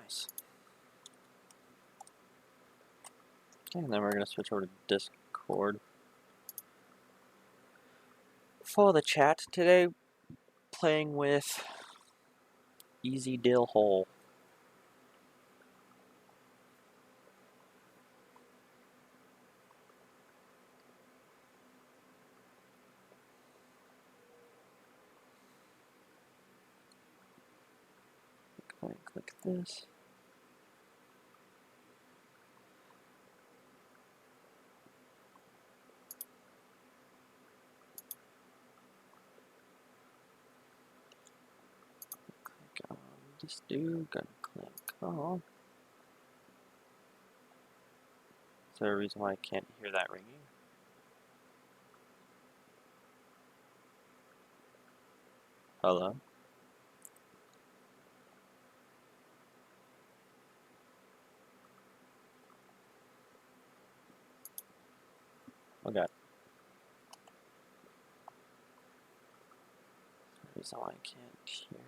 Nice. Okay, and then we're going to switch over to Discord. For the chat today, playing with easydillhole. Go ahead and click this. Click on this dude, gonna click on. Is there a reason why I can't hear that ringing? Hello? Oh god. Is there a reason why I can't hear?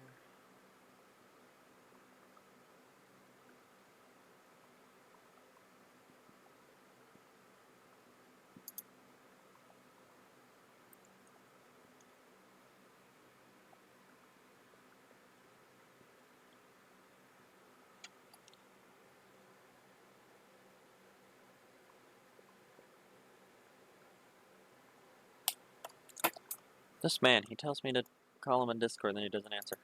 This man, he tells me to call him in Discord and then he doesn't answer.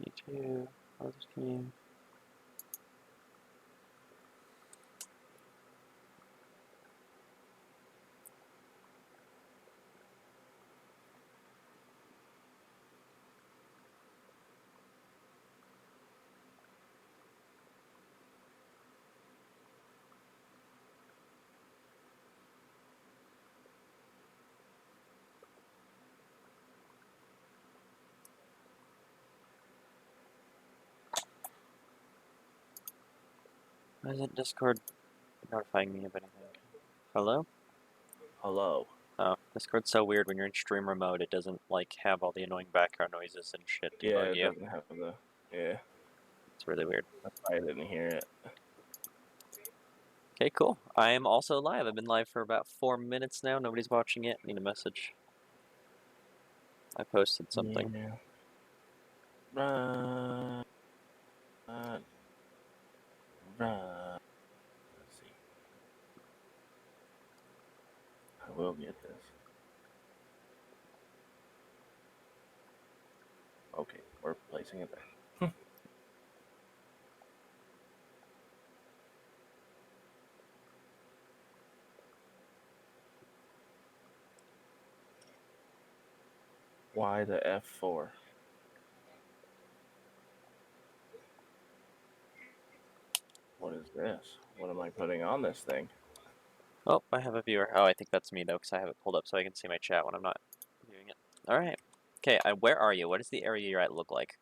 Me too. Other stream. Why isn't Discord notifying me of anything? Hello? Hello. Oh, Discord's so weird when you're in streamer mode. It doesn't like have all the annoying background noises and shit to bug It you. doesn't have the. Yeah. It's really weird. That's why I didn't hear it. Okay, cool. I am also live. I've been live for about 4 minutes now. Nobody's watching it. Need a message. I posted something. Yeah. Run. Let's see. I will get this. Okay, we're placing it there. Why the F4? What is this? What am I putting on this thing? Oh, I have a viewer. Oh, I think that's me though, because I have it pulled up so I can see my chat when I'm not viewing it. All right. Okay, where are you? What does the area you're at look like?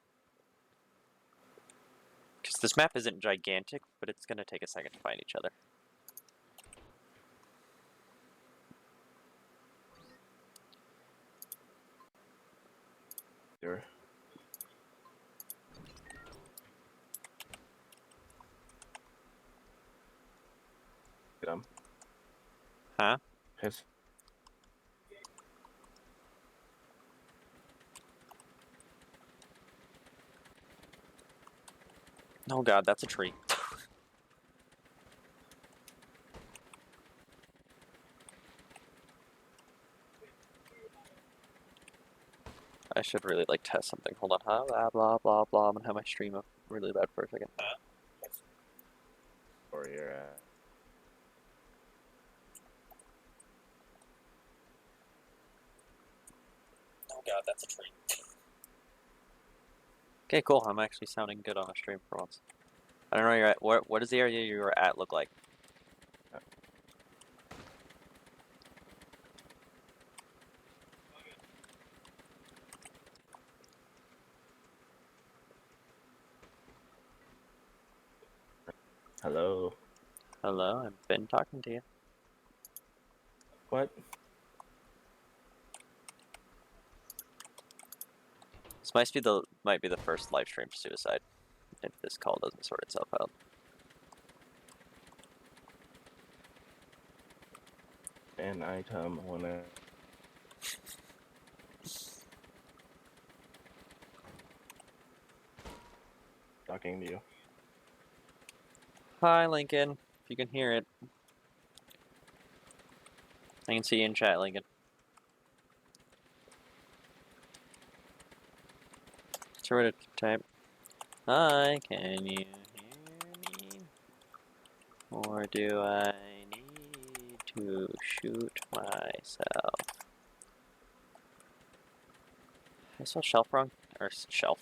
Because this map isn't gigantic, but it's going to take a second to find each other. Sure. Get him. Huh? Piss. Oh god, that's a tree. I should really like test something. Hold on, huh? Blah blah blah blah. I'm gonna have my stream up really bad for a second. Where you're at. Oh god, that's a tree. Okay, cool. I'm actually sounding good on a stream for once. I don't know where you're at. What does the area you're at look like? Hello. Hello, I've been talking to you. What? This might be the first live stream suicide if this call doesn't sort itself out. An item when I... talking to you. Hi, Lincoln. If you can hear it, I can see you in chat, Lincoln. Sort of type. Hi, can you hear me? Or do I need to shoot myself? I spelled shelf wrong? Or self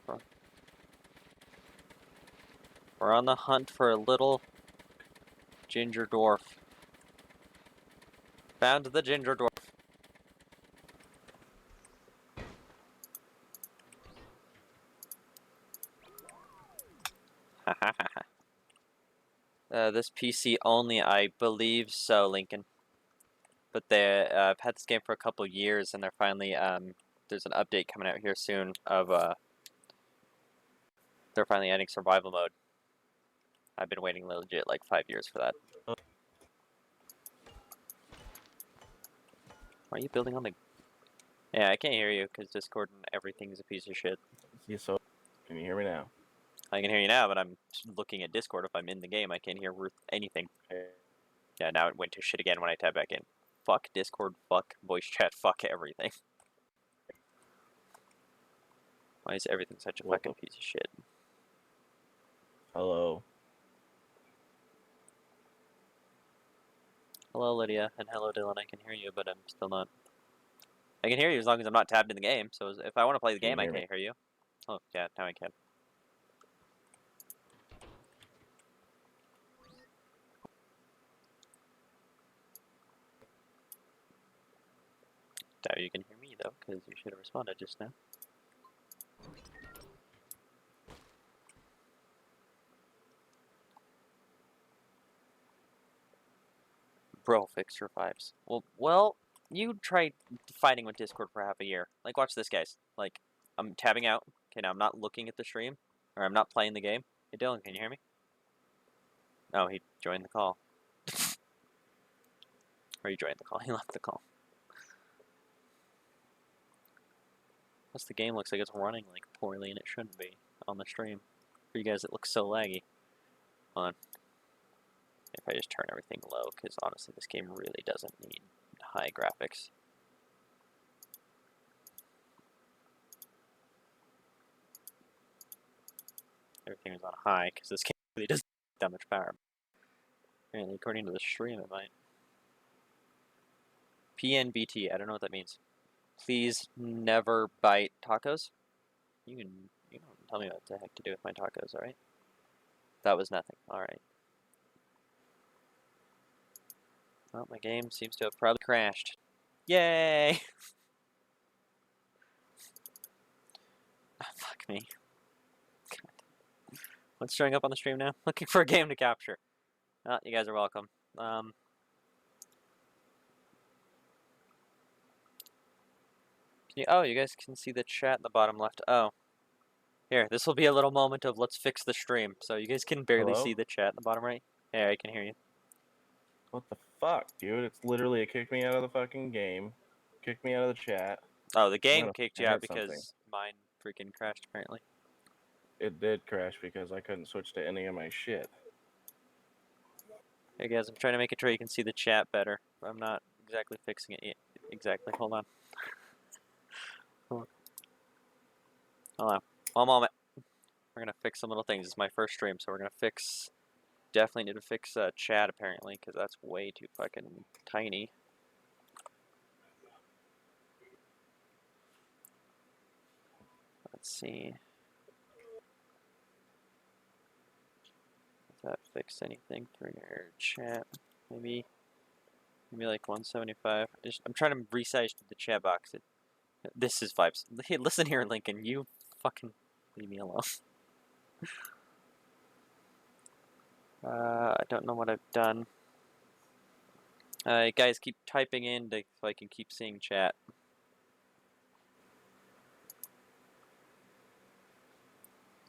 wrong. We're on the hunt for a little ginger dwarf. Found the ginger dwarf. This PC only, I believe so, Lincoln. But I've had this game for a couple years, and they're finally there's an update coming out here soon of they're finally adding survival mode. I've been waiting legit like 5 years for that. Why are you building on the? Yeah, I can't hear you because Discord and everything's a piece of shit. See, so can you hear me now? I can hear you now, but I'm looking at Discord. If I'm in the game, I can't hear anything. Yeah, now it went to shit again when I tab back in. Fuck Discord, fuck voice chat, fuck everything. Why is everything such a fucking piece of shit? Hello. Hello, Lydia, and hello, Dylan. I can hear you, but I'm still not. I can hear you as long as I'm not tabbed in the game. So if I want to play the game, I can't hear you. Oh, yeah, now I can. Doubt you can hear me, though, because you should have responded just now. Bro, fix your vibes. Well, you tried fighting with Discord for half a year. Like, watch this, guys. Like, I'm tabbing out. Okay, now I'm not looking at the stream, or I'm not playing the game. Hey, Dylan, can you hear me? Oh, he joined the call. Or he joined the call. He left the call. Plus, the game looks like it's running like poorly, and it shouldn't be on the stream. For you guys, it looks so laggy. Hold on. If I just turn everything low, because honestly, this game really doesn't need high graphics. Everything is on high, because this game really doesn't need that much power. Apparently, according to the stream, it might. PNBT, I don't know what that means. Please never bite tacos. You don't tell me what the heck to do with my tacos, alright? That was nothing, alright. Well, my game seems to have probably crashed. Yay! Oh, fuck me. God. What's showing up on the stream now? Looking for a game to capture. Oh, you guys are welcome. You guys can see the chat in the bottom left. Oh. Here, this will be a little moment of let's fix the stream. So you guys can barely see the chat in the bottom right. Yeah, I can hear you. What the fuck, dude? It's literally, it kicked me out of the fucking game. Kicked me out of the chat. Oh, the game kicked you out because mine freaking crashed, apparently. It did crash because I couldn't switch to any of my shit. Hey guys, I'm trying to make it sure you can see the chat better. I'm not exactly fixing it yet. Exactly. Hold on. Hold on. One moment. We're gonna fix some little things. It's my first stream, so we're gonna fix. Definitely need to fix chat apparently, because that's way too fucking tiny. Let's see. Does that fix anything for your chat? Maybe like 175. I'm trying to resize the chat box. This is vibes. Hey, listen here, Lincoln. You fucking leave me alone. I don't know what I've done. Guys, keep typing in so I can keep seeing chat.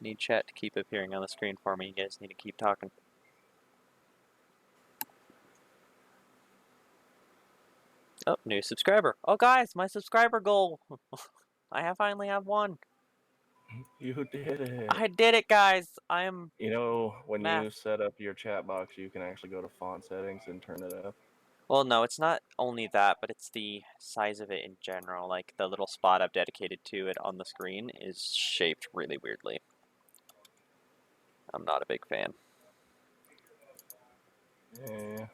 Need chat to keep appearing on the screen for me. You guys need to keep talking. Oh, new subscriber. Oh, guys, my subscriber goal. I finally have one. You did it. I did it, guys. I am. You know, when Math. you set up your chat box, you can actually go to font settings and turn it up. Well, no, it's not only that, but it's the size of it in general. Like, the little spot I've dedicated to it on the screen is shaped really weirdly. I'm not a big fan. Yeah.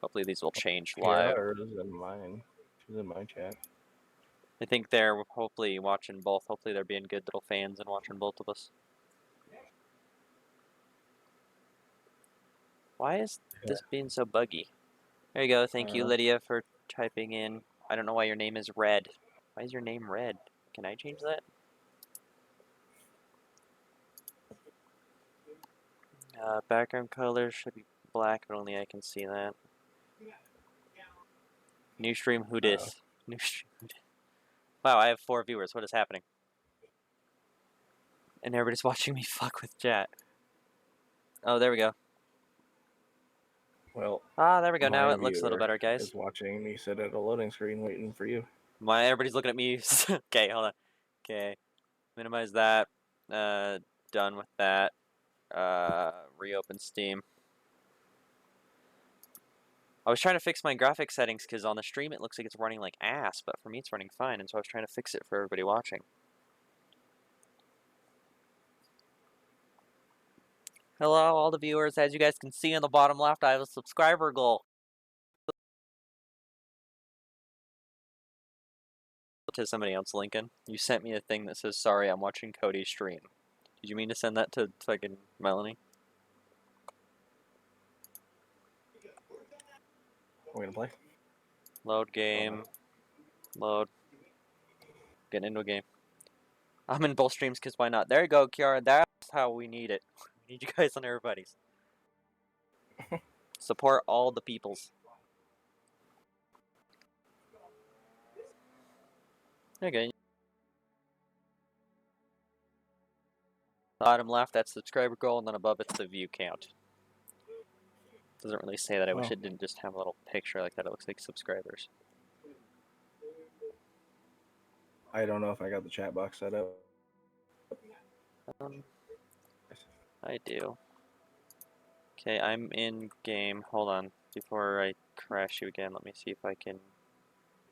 Hopefully these will change live. Kiara is in mine. She's in my chat. I think they're hopefully watching both. Hopefully they're being good little fans and watching both of us. Why is this being so buggy? There you go. Thank you, Lydia, for typing in. I don't know why your name is Red. Why is your name Red? Can I change that? Background color should be black, but only I can see that. New stream, who dis? New stream, who dis? Wow, I have 4 viewers. What is happening? And everybody's watching me fuck with chat. Oh, there we go. Well, there we go. Now it looks a little better, guys. Is watching me sit at a loading screen waiting for you. Everybody's looking at me. Okay, hold on. Okay, minimize that. Done with that. Reopen Steam. I was trying to fix my graphics settings because on the stream it looks like it's running like ass, but for me it's running fine, and so I was trying to fix it for everybody watching. Hello, all the viewers. As you guys can see in the bottom left, I have a subscriber goal. To somebody else, Lincoln, you sent me a thing that says, "Sorry, I'm watching Cody's stream." Did you mean to send that to fucking Melanie? We're gonna play. Load game. Load. Getting into a game. I'm in both streams because why not? There you go, Kiara. That's how we need it. We need you guys on everybody's. Support all the peoples. Okay. Bottom left, that's subscriber goal, and then above it's the view count. Doesn't really say that. I wish it didn't just have a little picture like that. It looks like subscribers. I don't know if I got the chat box set up. I do. Okay, I'm in game. Hold on. Before I crash you again, let me see if I can...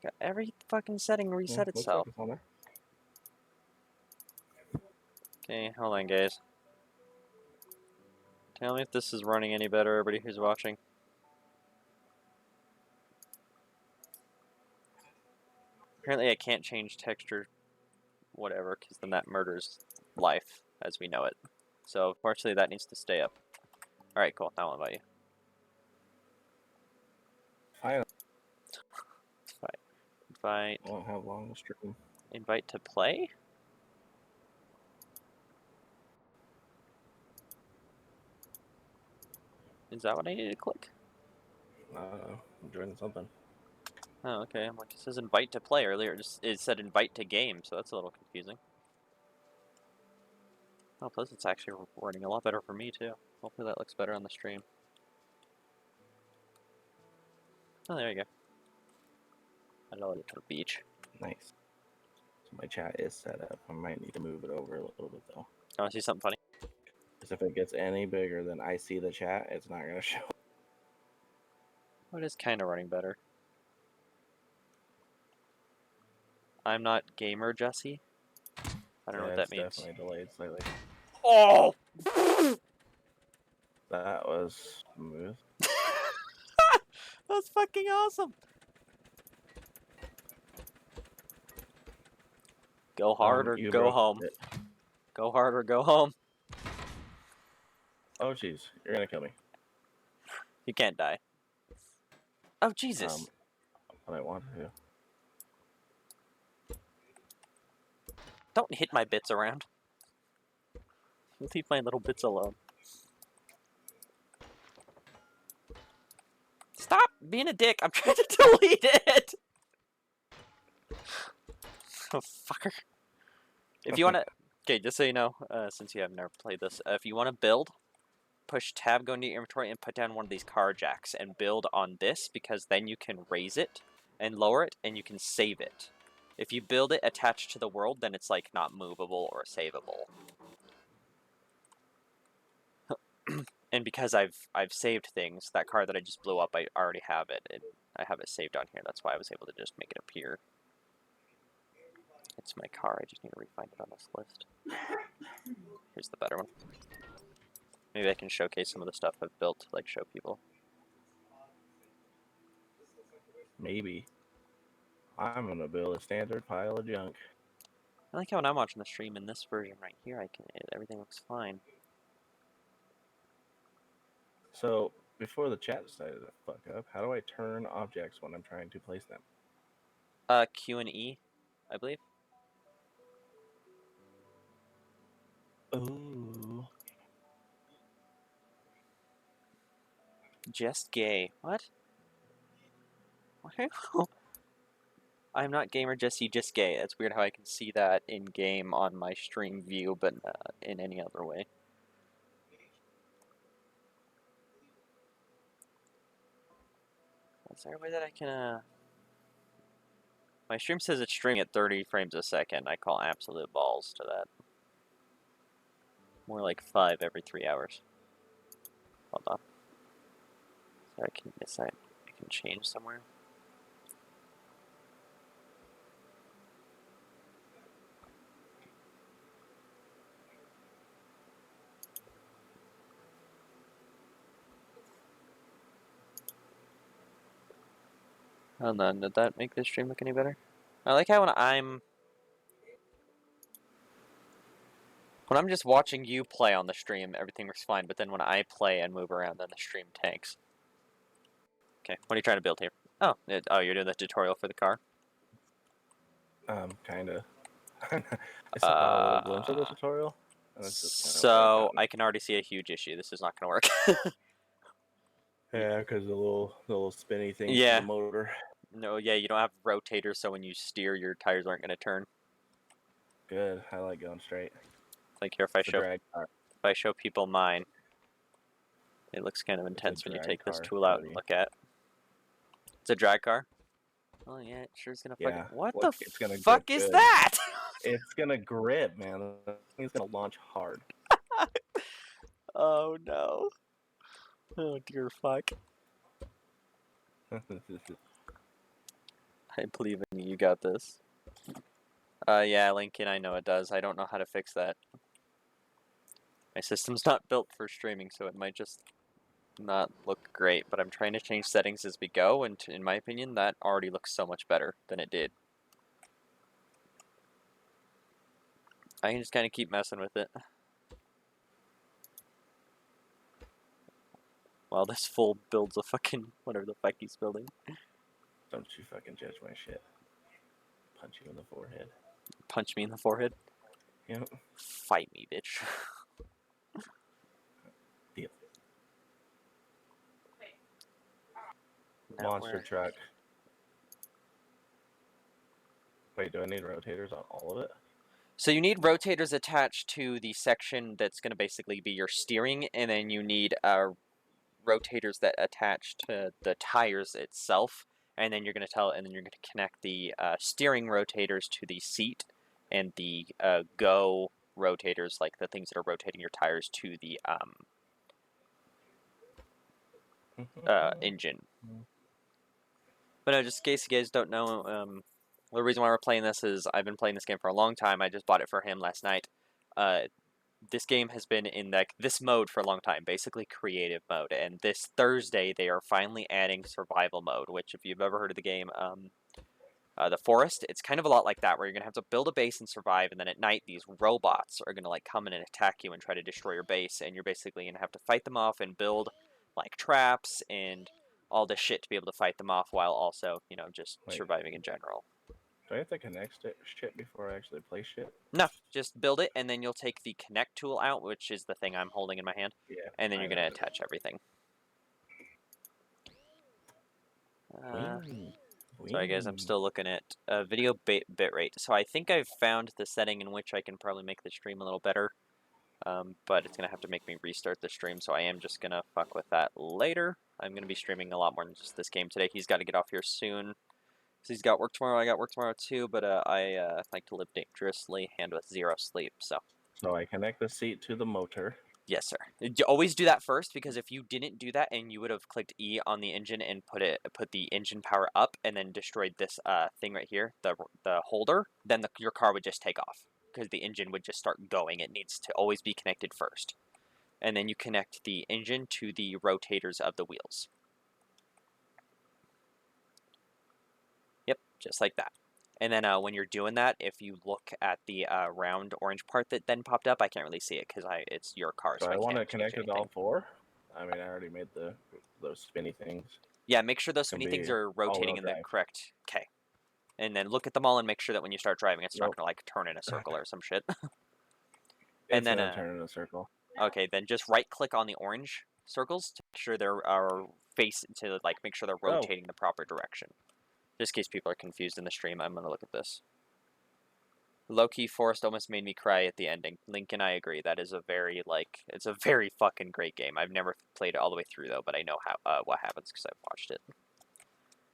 Got every fucking setting reset itself. Looks like it's on there. Okay, hold on, guys. Tell me if this is running any better, everybody who's watching. Apparently I can't change texture, whatever, because then that murders life as we know it. So, unfortunately, that needs to stay up. Alright, cool. Now I'll invite you. Fine. Invite. I won't have long to stream. Invite to play? Is that what I need to click? I'm doing something. Oh, okay. I'm like, it says invite to play earlier. It said invite to game, so that's a little confusing. Oh, plus it's actually running a lot better for me, too. Hopefully that looks better on the stream. Oh, there you go. I loaded it to the beach. Nice. So my chat is set up. I might need to move it over a little bit, though. I want to see something funny. Because if it gets any bigger than I see the chat, it's not going to show. Oh, it is kind of running better. I'm not gamer, Jesse. I don't know what that means. It's definitely delayed slightly. Oh! That was smooth. That's fucking awesome! Go hard or go home. Go hard or go home. Oh, jeez. You're going to kill me. You can't die. Oh, Jesus. I want to. Don't hit my bits around. Leave my little bits alone. Stop being a dick. I'm trying to delete it. Oh, fucker. If you want to... Okay, just so you know, since you have never played this, if you want to build, push tab, go into your inventory, and put down one of these car jacks and build on this, because then you can raise it and lower it, and you can save it. If you build it attached to the world, then it's like not movable or savable. And because I've saved things, that car that I just blew up, I already have it. I have it saved on here. That's why I was able to just make it appear. It's my car. I just need to refine it on this list. Here's the better one. Maybe I can showcase some of the stuff I've built to like show people. Maybe. I'm gonna build a standard pile of junk. I like how when I'm watching the stream in this version right here, everything looks fine. So, before the chat decided to fuck up, how do I turn objects when I'm trying to place them? Q and E, I believe. Ooh. Just gay. What? I'm not gamer Jesse, just gay. It's weird how I can see that in game on my stream view, but in any other way. Is there a way that I can My stream says it's streaming at 30 frames a second. I call absolute balls to that. More like 5 every 3 hours. Hold on. So I can decide. I can change somewhere. Hold on, did that make this stream look any better? I like how when I'm just watching you play on the stream, everything works fine, but then when I play and move around, then the stream tanks. Okay, what are you trying to build here? Oh, you're doing the tutorial for the car? Kinda. I saw a little glimpse of the tutorial. And it's just So, I can already see a huge issue. This is not going to work. Yeah, because the little spinny thing Yeah. for the motor. No, yeah, you don't have rotators, so when you steer, your tires aren't going to turn. Good. I like going straight. Like here, if I show people mine, it looks kind of intense when you take this tool out and look at. It's a drag car. Oh yeah, it sure is gonna fucking. What the fuck is that? It's gonna grip, man. It's gonna launch hard. Oh no. Oh dear fuck. I believe in you. You got this. Yeah, Lincoln, I know it does. I don't know how to fix that. My system's not built for streaming, so it might just not look great, but I'm trying to change settings as we go, and in my opinion, that already looks so much better than it did. I can just kind of keep messing with it. While this fool builds a fucking whatever the fuck he's building. Don't you fucking judge my shit. Punch you in the forehead. Punch me in the forehead? Yep. Fight me, bitch. Deal. Monster truck. Wait, do I need rotators on all of it? So you need rotators attached to the section that's going to basically be your steering, and then you need rotators that attach to the tires itself, and then you're going to connect the steering rotators to the seat, and the go rotators, like the things that are rotating your tires, to the engine. But no, just in case you guys don't know, the reason why we're playing this is I've been playing this game for a long time. I just bought it for him last night. This game has been in this mode for a long time, basically creative mode. And this Thursday, they are finally adding survival mode, which if you've ever heard of the game, The Forest, it's kind of a lot like that, where you're going to have to build a base and survive, and then at night, these robots are going to come in and attack you and try to destroy your base, and you're basically going to have to fight them off and build traps and all this shit to be able to fight them off while also, just surviving in general. Do I have to connect shit before I actually play shit? No, just build it, and then you'll take the connect tool out, which is the thing I'm holding in my hand, and then you're going to attach everything. Sorry guys, I'm still looking at video bitrate. So I think I've found the setting in which I can probably make the stream a little better. But it's going to have to make me restart the stream, so I am just going to fuck with that later. I'm going to be streaming a lot more than just this game today. He's got to get off here soon. So he's got work tomorrow, I got work tomorrow too, but I like to live dangerously and with zero sleep, so. So I connect the seat to the motor. Yes, sir. Always do that first, because if you didn't do that and you would have clicked E on the engine and put the engine power up and then destroyed this thing right here, the holder, then your car would just take off because the engine would just start going. It needs to always be connected first. And then you connect the engine to the rotators of the wheels. Yep, just like that. And then when you're doing that, if you look at the round orange part that then popped up, I can't really see it because it's your car, So so I want to can't connect change it all anything. 4. I mean, I already made those spinny things. Yeah, make sure those Can spinny things be are rotating all-wheel in the drive. correct. Okay. And then look at them all and make sure that when you start driving, it's not Nope. going to like turn in a circle or some shit. It's then gonna turn in a circle. okay, then just right click on the orange circles to make sure they're make sure they're rotating the proper direction. Just in case people are confused in the stream, I'm going to look at this. Low-key Forest almost made me cry at the ending. Lincoln, I agree. That is a very, it's a very fucking great game. I've never played it all the way through, though, but I know how what happens because I've watched it.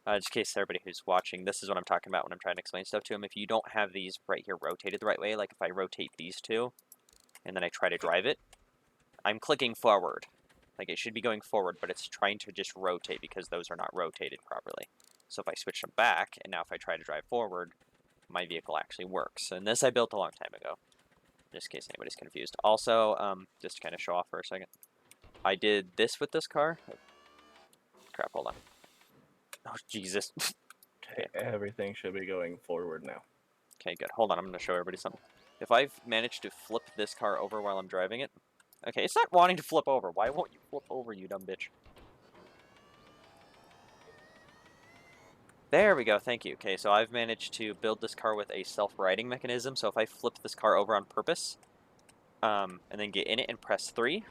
Just in case everybody who's watching, this is what I'm talking about when I'm trying to explain stuff to them. If you don't have these right here rotated the right way, like if I rotate these two, and then I try to drive it, I'm clicking forward. Like it should be going forward, but it's trying to just rotate because those are not rotated properly. So if I switch them back, and now if I try to drive forward, my vehicle actually works. And this I built a long time ago, just in case anybody's confused. Also, just to kind of show off for a second, I did this with this car. Oh, crap, hold on. Oh, Jesus. Okay, everything should be going forward now. Okay, good. Hold on, I'm going to show everybody something. If I've managed to flip this car over while I'm driving it... Okay, it's not wanting to flip over. Why won't you flip over, you dumb bitch? There we go, thank you. Okay, so I've managed to build this car with a self-riding mechanism, so if I flip this car over on purpose, and then get in it and press 3,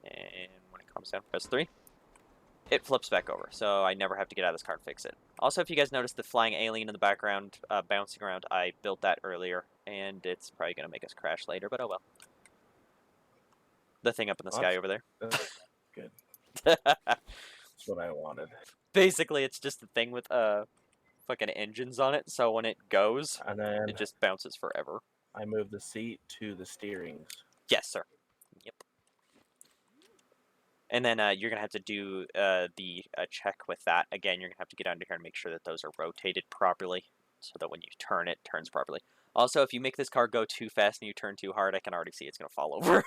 and when it comes down, press 3, it flips back over, so I never have to get out of this car and fix it. Also, if you guys noticed the flying alien in the background bouncing around, I built that earlier, and it's probably going to make us crash later, but oh well. The thing up in the sky over there. That's good. That's what I wanted. Basically, it's just a thing with fucking engines on it, so when it goes, And then it just bounces forever. I move the seat to the steerings. Yes, sir. Yep. And then you're going to have to do the check with that. Again, you're going to have to get under here and make sure that those are rotated properly so that when you turn, it turns properly. Also, if you make this car go too fast and you turn too hard, I can already see it's going to fall over.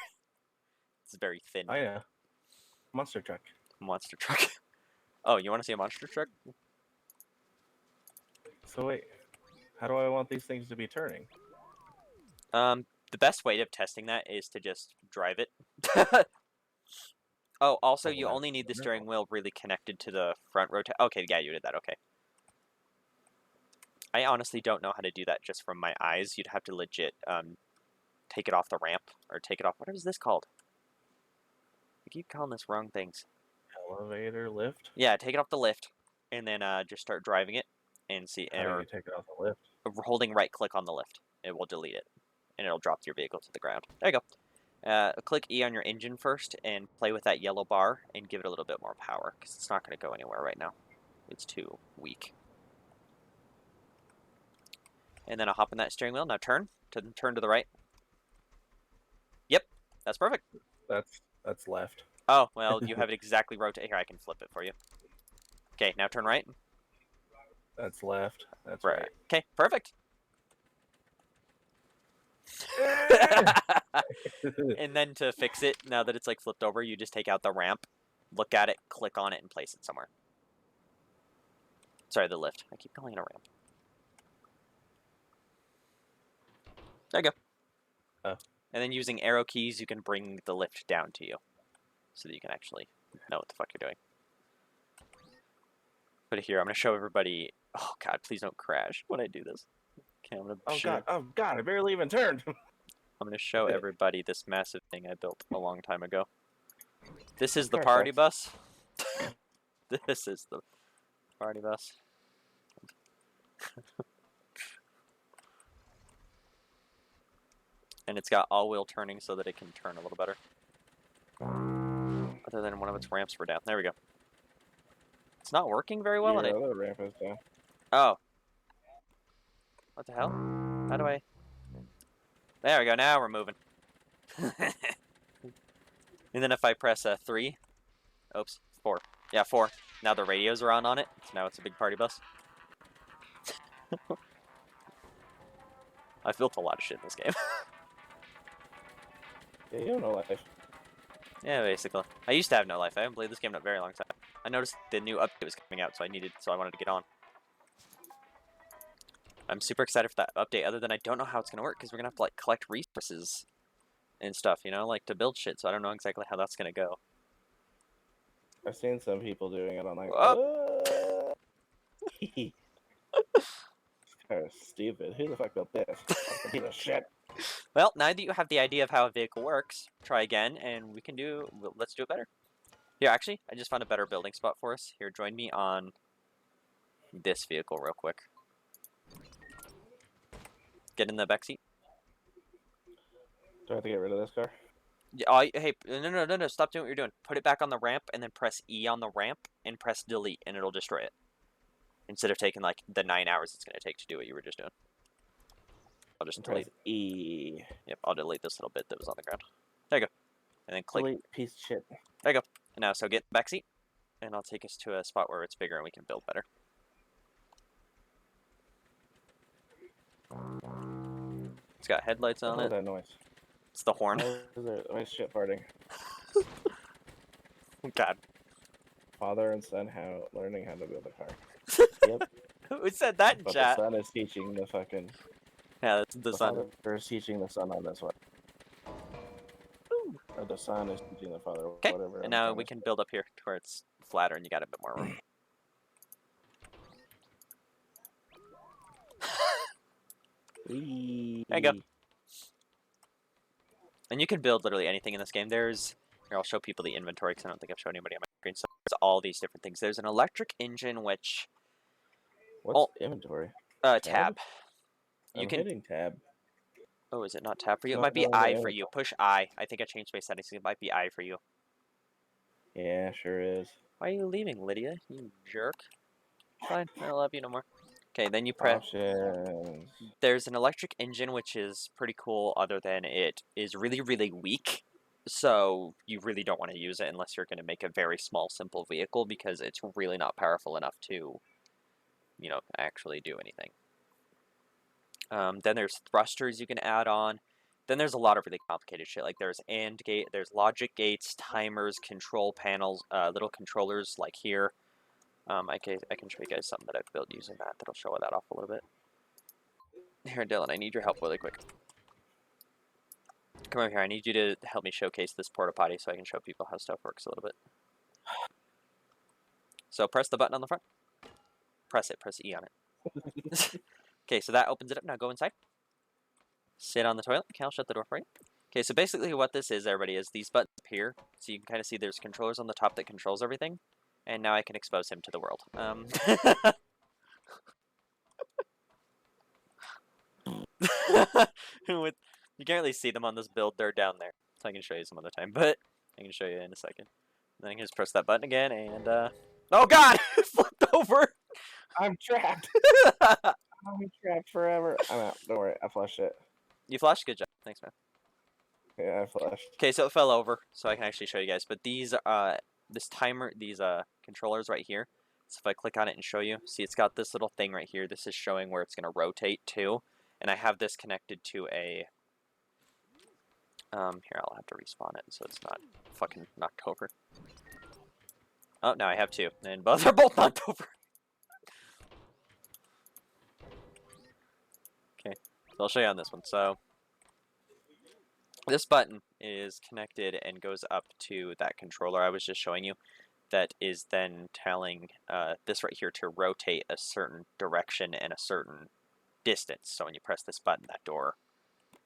It's very thin. Oh, yeah. Monster truck. Monster truck. Oh, you want to see a monster truck? So wait, how do I want these things to be turning? The best way of testing that is to just drive it. Oh, also, you only need the steering wheel really connected to the front rotate. Okay, yeah, you did that. Okay. I honestly don't know how to do that just from my eyes. You'd have to legit take it off the ramp or take it off. What is this called? I keep calling this wrong things. Elevator, lift? Yeah, take it off the lift, and then just start driving it, and see. How do you take it off the lift? Holding right click on the lift, it will delete it, and it'll drop your vehicle to the ground. There you go. Click E on your engine first, and play with that yellow bar, and give it a little bit more power, because it's not going to go anywhere right now. It's too weak. And then I'll hop in that steering wheel. Now turn to the right. Yep, that's perfect. That's left. Oh, well, you have it exactly rotate. Here, I can flip it for you. Okay, now turn right. That's left. That's right. Okay, perfect. And then to fix it, now that it's like flipped over, you just take out the ramp, look at it, click on it, and place it somewhere. Sorry, the lift. I keep calling it a ramp. There you go. Oh. And then using arrow keys, you can bring the lift down to you, so that you can actually know what the fuck you're doing. But here, I'm going to show everybody... Oh, God, please don't crash when I do this. Okay, I'm going to Oh, God, I barely even turned. I'm going to show everybody this massive thing I built a long time ago. This is the party bus. This is the party bus. And it's got all-wheel turning so that it can turn a little better. Other than one of its ramps were down. There we go. It's not working very well, and Your other ramp is down. Oh. What the hell? How do I... There we go, now we're moving. And then if I press 3... Oops, 4. Yeah, 4. Now the radios are on it, so now it's a big party bus. I've built a lot of shit in this game. Yeah, you don't know life. Yeah, basically. I used to have no life. I haven't played this game in a very long time. I noticed the new update was coming out, so I wanted to get on. I'm super excited for that update, other than I don't know how it's going to work, because we're going to have to, like, collect resources and stuff, you know, like, to build shit, so I don't know exactly how that's going to go. I've seen some people doing it. I'm like, Oh. kind of stupid. Who the fuck built this? Fucking piece of shit. Well, now that you have the idea of how a vehicle works, try again, and let's do it better. Here, actually, I just found a better building spot for us. Here, join me on this vehicle real quick. Get in the backseat. Do I have to get rid of this car? Yeah, hey, no, stop doing what you're doing. Put it back on the ramp, and then press E on the ramp, and press delete, and it'll destroy it. Instead of taking, like, the 9 hours it's going to take to do what you were just doing. I'll just delete. E. Yep, I'll delete this little bit that was on the ground. There you go. And then click. Delete, piece of shit. There you go. And now, so get back seat, and I'll take us to a spot where it's bigger and we can build better. It's got headlights on it. What that noise? It's the horn. Why is shit farting? God. Father and son learning how to build a car. Yep. Who said that in But chat? the son is teaching the fucking... Yeah, that's the son. The father is teaching the son on this one. Or the son is teaching the father, whatever. And now we can build up here to where it's flatter and you got a bit more room. There you go. And you can build literally anything in this game. Here, I'll show people the inventory because I don't think I've shown anybody on my screen. So there's all these different things. There's an electric engine, which... What's inventory? Tab. I'm hitting tab. Oh, is it not tab for you? It might be I for you. Push I. I think I changed my settings. It might be I for you. Yeah, sure is. Why are you leaving, Lydia? You jerk. Fine, I don't love you no more. Okay, then you press... Options. There's an electric engine, which is pretty cool, other than it is really, really weak. So you really don't want to use it unless you're going to make a very small, simple vehicle, because it's really not powerful enough to, you know, actually do anything. Then there's thrusters you can add on. Then there's a lot of really complicated shit. Like there's AND gate, there's logic gates, timers, control panels, little controllers like here. I can show you guys something that I've built using that. That'll show that off a little bit. Here, Dylan, I need your help really quick. Come over here. I need you to help me showcase this porta potty so I can show people how stuff works a little bit. So press the button on the front. Press it. Press E on it. Okay, so that opens it up. Now go inside. Sit on the toilet. Okay, I'll shut the door for you. Okay, so basically what this is, everybody, is these buttons up here. So you can kind of see there's controllers on the top that controls everything. And now I can expose him to the world. You can't really see them on this build. They're down there. So I can show you some other time. But I can show you in a second. Then I can just press that button again and... Oh, God! It flipped over! I'm trapped! I'm trapped forever. I'm out. Don't worry. I flushed it. You flushed? Good job. Thanks, man. Yeah, I flushed. Okay, so it fell over, so I can actually show you guys. But these, this timer, these controllers right here. So if I click on it and show you, see it's got this little thing right here. This is showing where it's going to rotate to. And I have this connected to a... here, I'll have to respawn it so it's not fucking knocked over. Oh, now I have two. And both are both knocked over. Okay, so I'll show you on this one. So this button is connected and goes up to that controller I was just showing you. That is then telling this right here to rotate a certain direction and a certain distance. So when you press this button, that door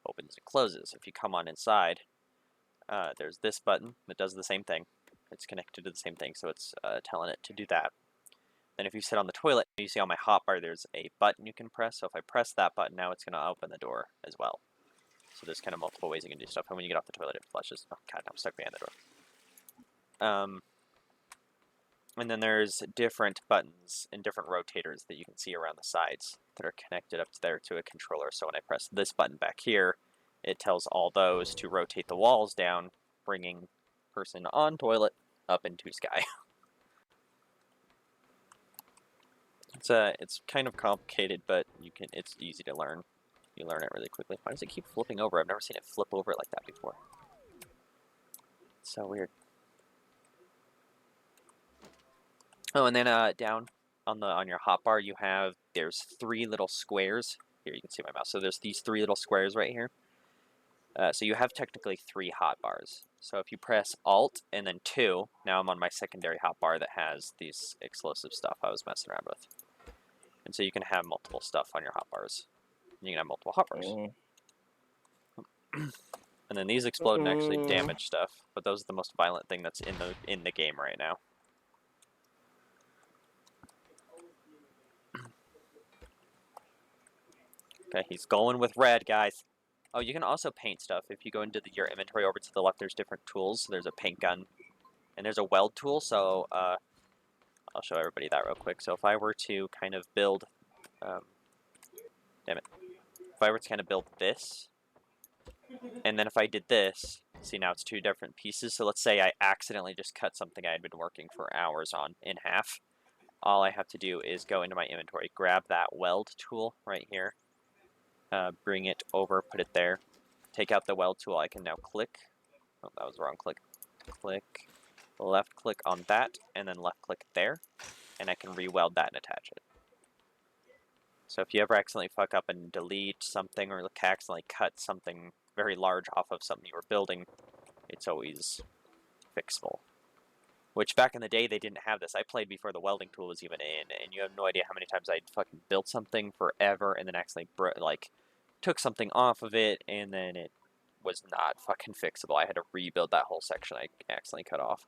opens and closes. If you come on inside, there's this button that does the same thing. it's connected to the same thing, so it's telling it to do that. Then if you sit on the toilet, you see on my hotbar there's a button you can press. So if I press that button, now it's going to open the door as well. So there's kind of multiple ways you can do stuff. And when you get off the toilet, it flushes. Oh, God, I'm stuck behind the door. And then there's different buttons and different rotators that you can see around the sides that are connected up there to a controller. So when I press this button back here, it tells all those to rotate the walls down, bringing person on toilet up into sky. It's kind of complicated, but it's easy to learn. You learn it really quickly. Why does it keep flipping over? I've never seen it flip over like that before. It's so weird. Oh, and then down on your hotbar, there's 3 little squares. Here you can see my mouse. So there's these 3 little squares right here. So you have technically 3 hotbars. So if you press Alt and then 2, now I'm on my secondary hotbar that has these explosive stuff I was messing around with. And so you can have multiple stuff on your hotbars. You can have multiple hotbars. And then these explode and actually damage stuff, but those are the most violent thing that's in the game right now. Okay, he's going with red, guys. Oh, you can also paint stuff. If you go into your inventory over to the left, there's different tools. There's a paint gun, and there's a weld tool. So I'll show everybody that real quick. So if I were to kind of build, damn it, if I were to kind of build this, and then if I did this, see now it's 2 different pieces. So let's say I accidentally just cut something I had been working for hours on in half. All I have to do is go into my inventory, grab that weld tool right here, bring it over, put it there, take out the weld tool. I can now click. Oh, that was the wrong click. Click, left click on that, and then left click there, and I can re-weld that and attach it. So if you ever accidentally fuck up and delete something or accidentally cut something very large off of something you were building, it's always fixable. Which back in the day they didn't have this. I played before the welding tool was even in, and you have no idea how many times I'd fucking built something forever and then accidentally took something off of it and then it was not fucking fixable. I had to rebuild that whole section I accidentally cut off.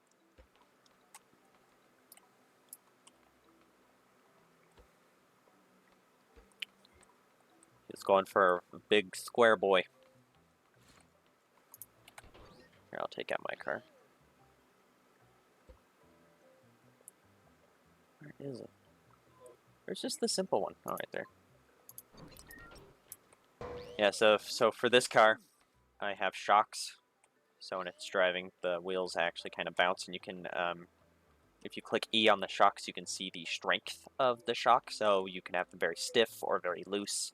He's going for a big square boy. Here, I'll take out my car. Where is it? Where's just the simple one? Oh, right there. Yeah, so for this car, I have shocks. So when it's driving, the wheels actually kind of bounce, and you can, if you click E on the shocks, you can see the strength of the shock. So you can have them very stiff or very loose.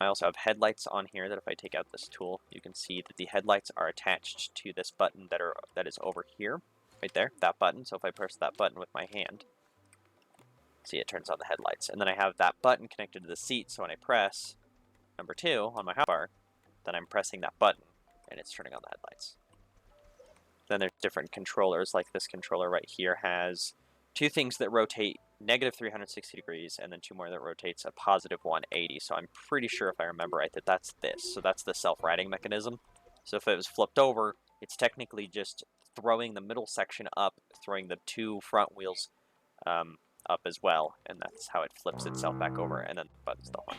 I also have headlights on here that if I take out this tool, you can see that the headlights are attached to this button that is over here, right there, that button. So if I press that button with my hand, see, it turns on the headlights. And then I have that button connected to the seat, so when I press number 2 on my hotbar, then I'm pressing that button, and it's turning on the headlights. Then there's different controllers, like this controller right here has 2 things that rotate negative 360 degrees, and then 2 more that rotates a positive 180. So I'm pretty sure, if I remember right, that that's this. So that's the self-righting mechanism. So if it was flipped over, it's technically just throwing the middle section up, throwing the 2 front wheels up as well, and that's how it flips itself back over, and then the button's still on.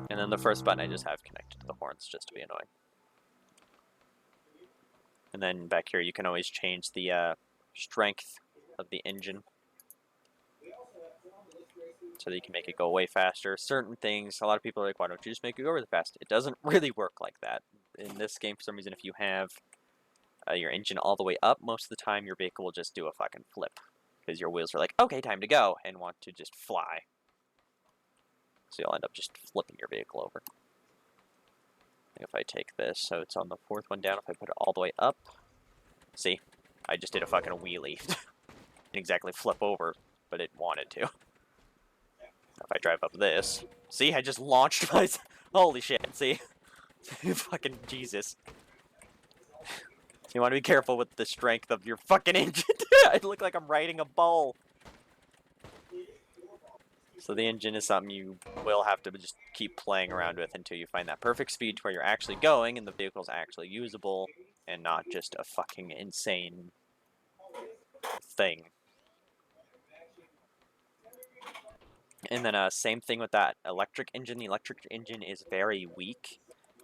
And then the first button I just have connected to the horns just to be annoying. And then back here you can always change the strength of the engine so that you can make it go way faster. Certain things, a lot of people are like, why don't you just make it go really fast? It doesn't really work like that. In this game, for some reason, if you have your engine all the way up, most of the time your vehicle will just do a fucking flip. Because your wheels are like, okay, time to go, and want to just fly. So you'll end up just flipping your vehicle over. If I take this, so it's on the 4th one down, if I put it all the way up, see, I just did a fucking wheelie. Didn't exactly flip over, but it wanted to. If I drive up this, see, I just launched my, holy shit, see? Fucking Jesus. You want to be careful with the strength of your fucking engine. I look like I'm riding a bull. So the engine is something you will have to just keep playing around with until you find that perfect speed to where you're actually going and the vehicle's actually usable and not just a fucking insane thing. And then same thing with that electric engine. The electric engine is very weak,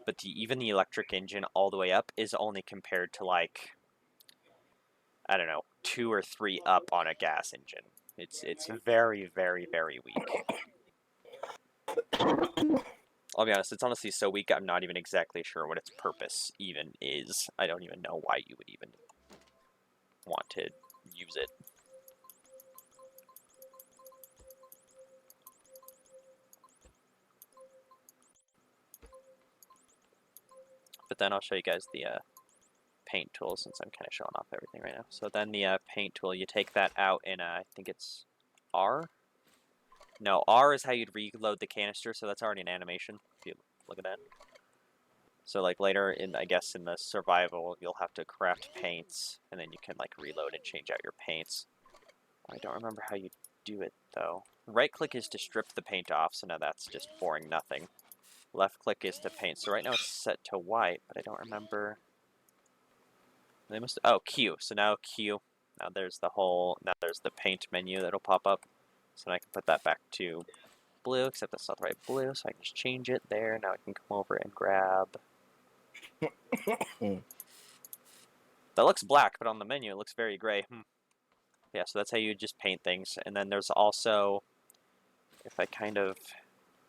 but even the electric engine all the way up is only compared to like, I don't know, 2 or 3 up on a gas engine. It's very, very, very weak. I'll be honest, it's honestly so weak I'm not even exactly sure what its purpose even is. I don't even know why you would even want to use it. But then I'll show you guys the paint tool since I'm kind of showing off everything right now. So then the paint tool, you take that out in, I think it's R? No, R is how you'd reload the canister, so that's already an animation, if you look at that. So like later in, I guess in the survival, you'll have to craft paints, and then you can like reload and change out your paints. I don't remember how you do it though. Right click is to strip the paint off, so now that's just boring nothing. Left click is to paint. So right now it's set to white, but I don't remember. They must, oh, Q. So now Q. Now there's the paint menu that'll pop up. So now I can put that back to blue, except that's not the right blue, so I can just change it there. Now I can come over and grab. That looks black, but on the menu it looks very gray. Yeah, so that's how you just paint things. And then there's also, if I kind of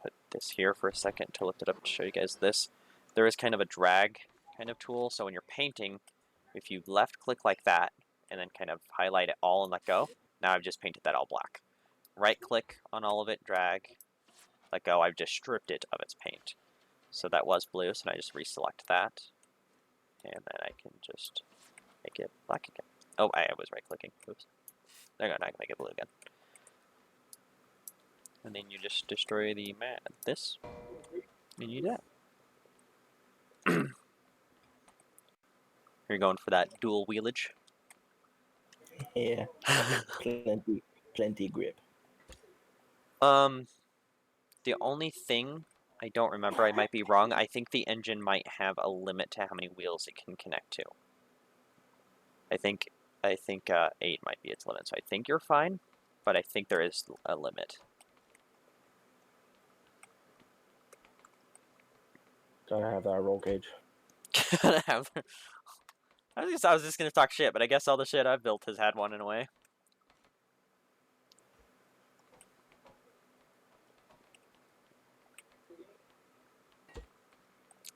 put this here for a second to lift it up to show you guys this, there is kind of a drag kind of tool. So when you're painting, if you left click like that and then kind of highlight it all and let go, now I've just painted that all black. Right click on all of it, drag, let go, I've just stripped it of its paint. So that was blue, so now I just reselect that. And then I can just make it black again. Oh, I was right clicking. Oops. There you go, now I can make it blue again. And then you just destroy the mat. This, and you do that. You're going for that dual wheelage. Yeah, plenty grip. The only thing I don't remember, I might be wrong. I think the engine might have a limit to how many wheels it can connect to. I think 8 might be its limit. So I think you're fine, but I think there is a limit. Gotta have that roll cage. I was just gonna talk shit, but I guess all the shit I've built has had one in a way.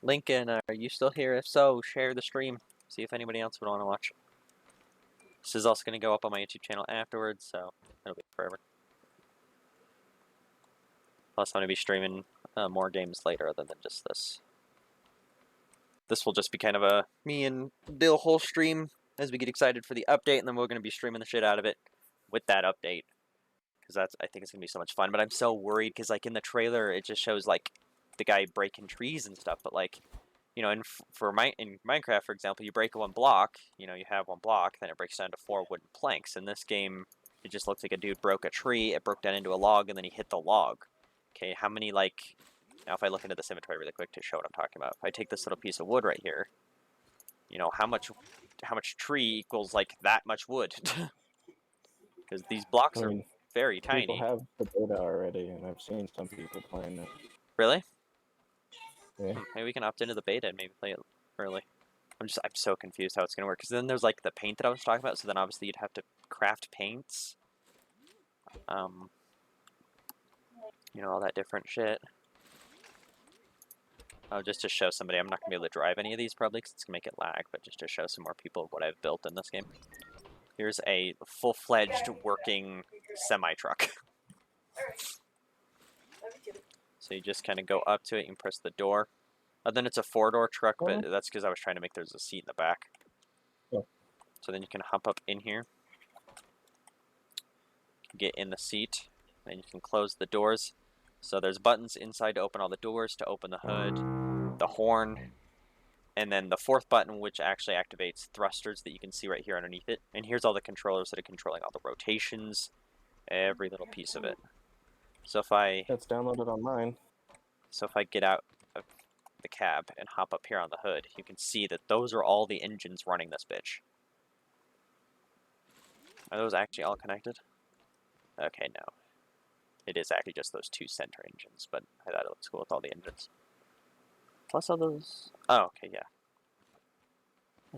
Lincoln, are you still here? If so, share the stream. See if anybody else would want to watch. This is also going to go up on my YouTube channel afterwards, so it'll be forever. Plus, I'm going to be streaming more games later other than just this. This will just be kind of a me and Dillhole stream as we get excited for the update, and then we're going to be streaming the shit out of it with that update. Because I think it's going to be so much fun. But I'm so worried because, like, in the trailer, it just shows, like, the guy breaking trees and stuff, but, like, you know, in Minecraft, for example, you break one block, you know, you have one block, then it breaks down to 4 wooden planks. In this game, it just looks like a dude broke a tree, it broke down into a log, and then he hit the log. Okay, how many, like, now if I look into this inventory really quick to show what I'm talking about, if I take this little piece of wood right here, you know, how much tree equals, like, that much wood? Because these blocks are very tiny. People have the beta already, and I've seen some people playing it. Really? Yeah. Maybe we can opt into the beta and maybe play it early. I'm so confused how it's gonna work. Because then there's like the paint that I was talking about. So then obviously you'd have to craft paints. You know, all that different shit. Oh, just to show somebody, I'm not gonna be able to drive any of these probably because it's gonna make it lag. But just to show some more people what I've built in this game. Here's a full-fledged working semi-truck. So you just kind of go up to it and press the door. Then it's a 4-door truck, but that's because I was trying to make there's a seat in the back. Yeah. So then you can hop up in here, get in the seat, and you can close the doors. So there's buttons inside to open all the doors, to open the hood, the horn, and then the 4th button, which actually activates thrusters that you can see right here underneath it. And here's all the controllers that are controlling all the rotations, every little piece of it. So if I It's downloaded on mine. get out of the cab and hop up here on the hood, you can see that those are all the engines running this bitch. Are those actually all connected? Okay, no. It is actually just those two center engines, but I thought it looks cool with all the engines. Plus all those... Oh, okay, yeah.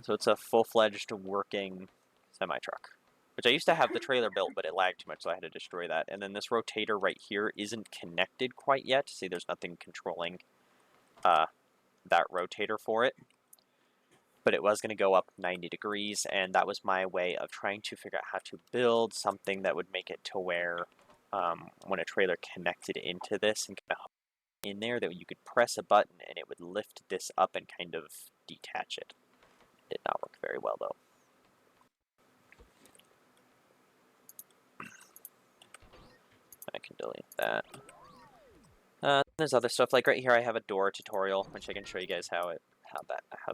So it's a full-fledged working semi-truck. Which I used to have the trailer built, but it lagged too much, so I had to destroy that. And then this rotator right here isn't connected quite yet. See, there's nothing controlling that rotator for it. But it was going to go up 90 degrees, and that was my way of trying to figure out how to build something that would make it to where when a trailer connected into this and kind of in there, that you could press a button and it would lift this up and kind of detach it. Did not work very well, though. I can delete that. There's other stuff, like right here I have a door tutorial, which I can show you guys how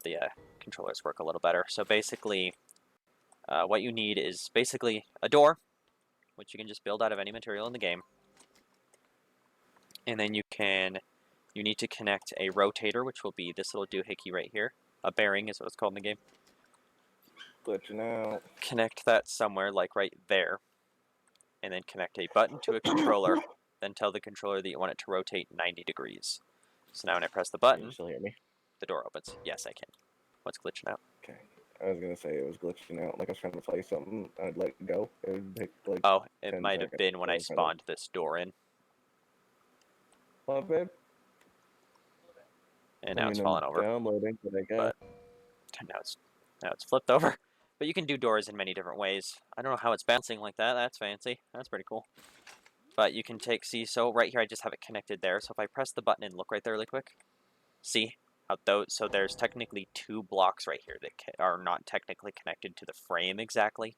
the controllers work a little better. So basically, what you need is basically a door, which you can just build out of any material in the game. And then you need to connect a rotator, which will be this little doohickey right here. A bearing is what it's called in the game. Glitching out. Connect that somewhere, like right there. And then connect a button to a controller. Then tell the controller that you want it to rotate 90 degrees. So now when I press the Can button, you still hear me? the door opens. Yes, I can. What's glitching out? Okay. I was gonna say it was glitching out. Like I was trying to play something, I'd let it go. It would take like Oh, it 10 might have seconds been when I before it spawned this door in. Well, babe. And I now mean, it's I'm falling over. downloading, but I guess. But now it's flipped over. But you can do doors in many different ways. I don't know how it's bouncing like that. That's fancy. That's pretty cool. But you can see, so right here I just have it connected there. So if I press the button and look right there really quick, see how so there's technically two blocks right here that are not technically connected to the frame exactly.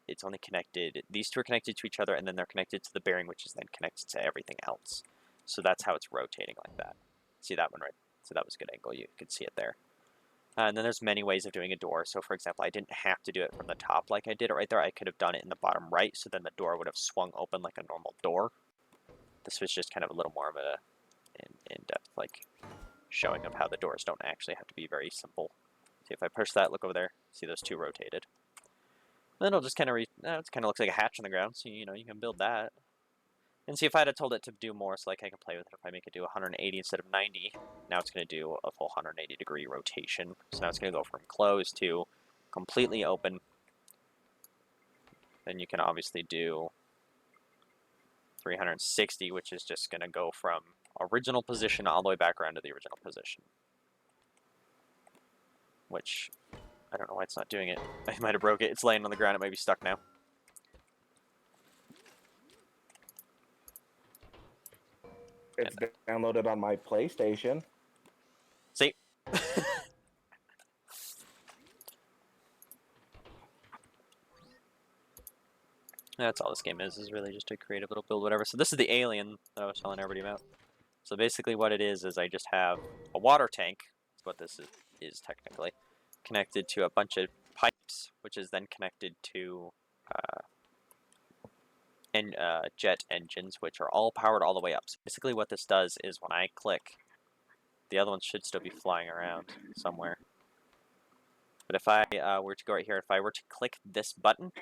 It's only connected, these two are connected to each other, and then they're connected to the bearing, which is then connected to everything else. So that's how it's rotating like that. See that one right? So that was a good angle. You could see it there. And then there's many ways of doing a door. So for example, I didn't have to do it from the top like I did it right there. I could have done it in the bottom right, so then the door would have swung open like a normal door. This was just kind of a little more of a in-depth like showing of how the doors don't actually have to be very simple. See, if I push that, look over there, see those two rotated. Then it'll just kind of it kind of looks like a hatch on the ground, so you can build that. And see, if I had told it to do more, so like I can play with it, if I make it do 180 instead of 90, now it's going to do a full 180 degree rotation. So now it's going to go from closed to completely open. Then you can obviously do 360, which is just going to go from original position all the way back around to the original position. Which, I don't know why it's not doing it. I might have broke it. It's laying on the ground. It might be stuck now. It's downloaded on my PlayStation. See? That's all this game is really just a creative little build, whatever. So this is the alien that I was telling everybody about. So basically what it is I just have a water tank, that's what this is technically, connected to a bunch of pipes, which is then connected to jet engines, which are all powered all the way up. So basically what this does is when I click, the other ones should still be flying around somewhere. But if I were to go right here, if I were to click this button,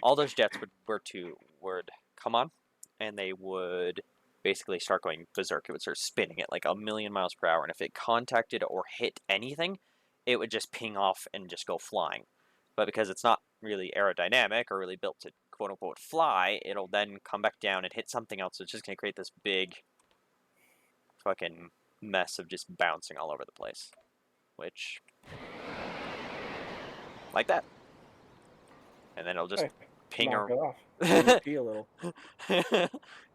all those jets would come on, and they would basically start going berserk. It would start spinning at like 1,000,000 miles per hour, and if it contacted or hit anything, it would just ping off and just go flying. But because it's not really aerodynamic or really built to quote-unquote fly, it'll then come back down and hit something else. So it's just going to create this big fucking mess of just bouncing all over the place. Which, like that. And then it'll just ping Knock it around. off. Pee a little.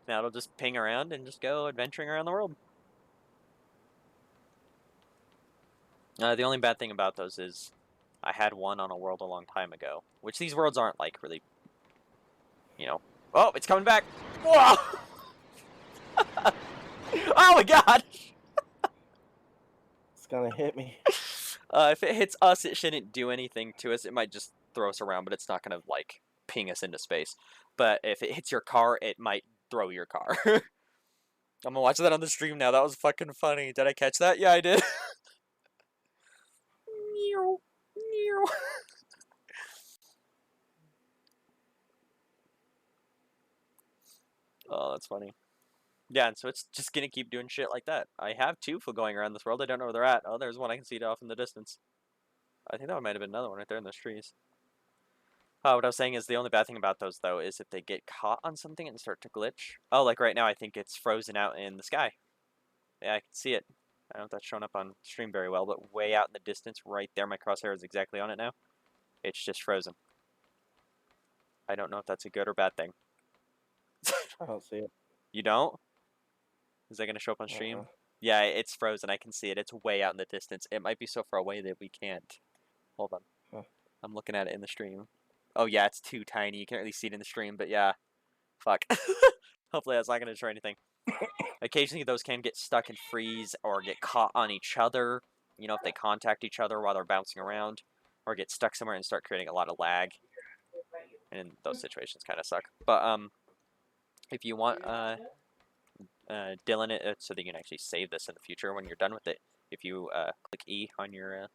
Now it'll just ping around and just go adventuring around the world. The only bad thing about those is I had one on a world a long time ago, which these worlds aren't like really, Oh, it's coming back! Whoa! Oh my god! It's gonna hit me. If it hits us, it shouldn't do anything to us. It might just throw us around, but it's not gonna like ping us into space. But if it hits your car, it might throw your car. I'm gonna watch that on the stream now. That was fucking funny. Did I catch that? Yeah, I did. Meow, meow. Oh, that's funny. Yeah, and so it's just gonna keep doing shit like that. I have two going around this world. I don't know where they're at. Oh, there's one I can see it off in the distance. I think that might have been another one right there in those trees. What I was saying is the only bad thing about those, though, is if they get caught on something and start to glitch. Oh, like right now, I think it's frozen out in the sky. Yeah, I can see it. I don't know if that's showing up on stream very well, but way out in the distance, right there, my crosshair is exactly on it now. It's just frozen. I don't know if that's a good or bad thing. I don't see it. You don't? Is that going to show up on stream? Yeah, it's frozen. I can see it. It's way out in the distance. It might be so far away that we can't. Hold on. Huh. I'm looking at it in the stream. Oh, yeah, it's too tiny. You can't really see it in the stream, but yeah. Fuck. Hopefully that's not going to destroy anything. Occasionally those can get stuck and freeze or get caught on each other. You know, if they contact each other while they're bouncing around. Or get stuck somewhere and start creating a lot of lag. And those situations kind of suck. But if you want Dylan it so that you can actually save this in the future when you're done with it, if you click E on your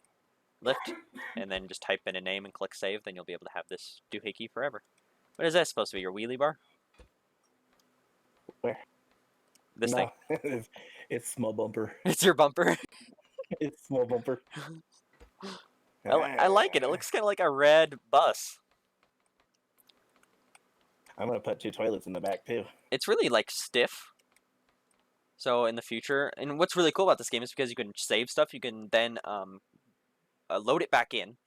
lift and then just type in a name and click save, then you'll be able to have this doohickey forever. What is that supposed to be? Your wheelie bar? Where? This thing. It's small bumper. It's your bumper. It's small bumper. I like it. It looks kind of like a red bus. I'm gonna put 2 toilets in the back too. It's really like stiff. So in the future, and what's really cool about this game is because you can save stuff, you can then load it back in.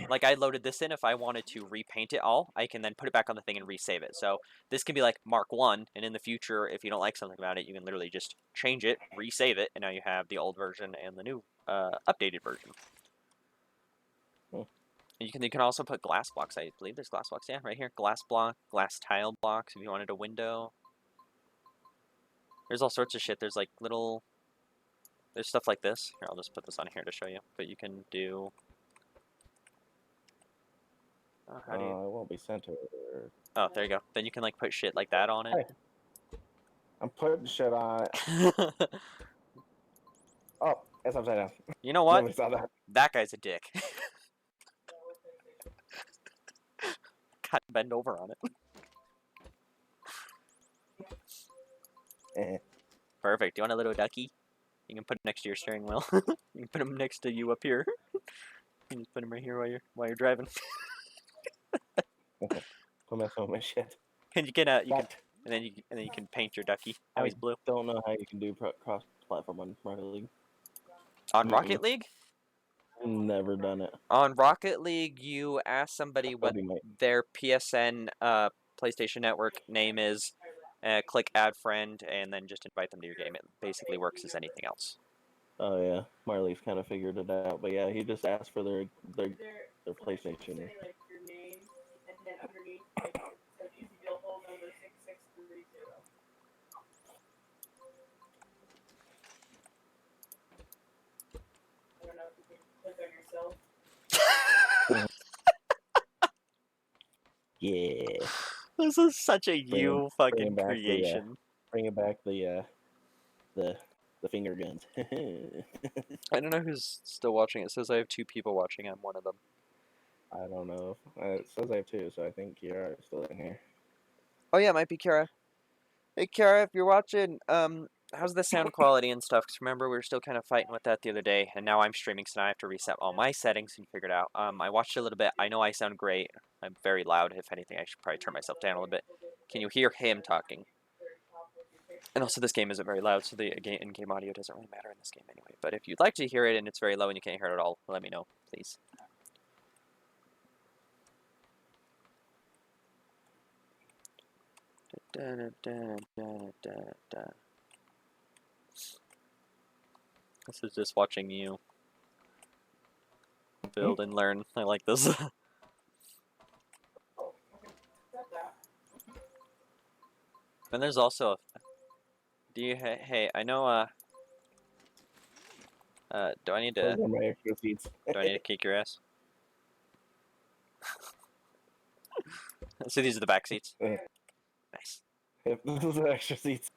Like I loaded this in. If I wanted to repaint it all, I can then put it back on the thing and resave it. So this can be like Mark 1, and in the future, if you don't like something about it, you can literally just change it, resave it, and now you have the old version and the new updated version. Hmm. You can also put glass blocks. I believe there's glass blocks. Yeah, right here. Glass block, glass tile blocks if you wanted a window. There's all sorts of shit. There's like little... There's stuff like this. Here, I'll just put this on here to show you. But you can do... how do you... It won't be centered. Oh, there you go. Then you can like put shit like that on it. Hey. I'm putting shit on it. Oh, it's upside down. You know what? Nobody saw that. That guy's a dick. Gotta bend over on it. Perfect. Do you want a little ducky? You can put him next to your steering wheel. You can put him next to you up here. You can just put him right here while you're driving. Don't mess with my shit. And you can and then you can paint your ducky. Now he's blue. Don't know how you can do cross-platform on Rocket League. On Rocket League? Never done it. On Rocket League, you ask somebody what their PSN PlayStation Network name is, click add friend, and then just invite them to your game. It basically works as anything else. Oh yeah, Marley's kind of figured it out, but yeah, he just asked for their PlayStation. Yeah. This is such a fucking creation. Bringing back the finger guns. I don't know who's still watching. It says I have 2 people watching. I'm one of them. I don't know. It says I have 2, so I think Kiara is still in here. Oh yeah, it might be Kiara. Hey Kiara, if you're watching, how's the sound quality and stuff? Because remember, we were still kind of fighting with that the other day, and now I'm streaming, so now I have to reset all my settings and figure it out. I watched a little bit. I know I sound great. I'm very loud. If anything, I should probably turn myself down a little bit. Can you hear him talking? And also, this game isn't very loud, so the in-game audio doesn't really matter in this game anyway. But if you'd like to hear it and it's very low and you can't hear it at all, let me know, please. This is just watching you build and learn. I like this. And there's also hey, I know do I need to kick your ass? So these are the back seats. Yeah. Nice. If this is extra seats.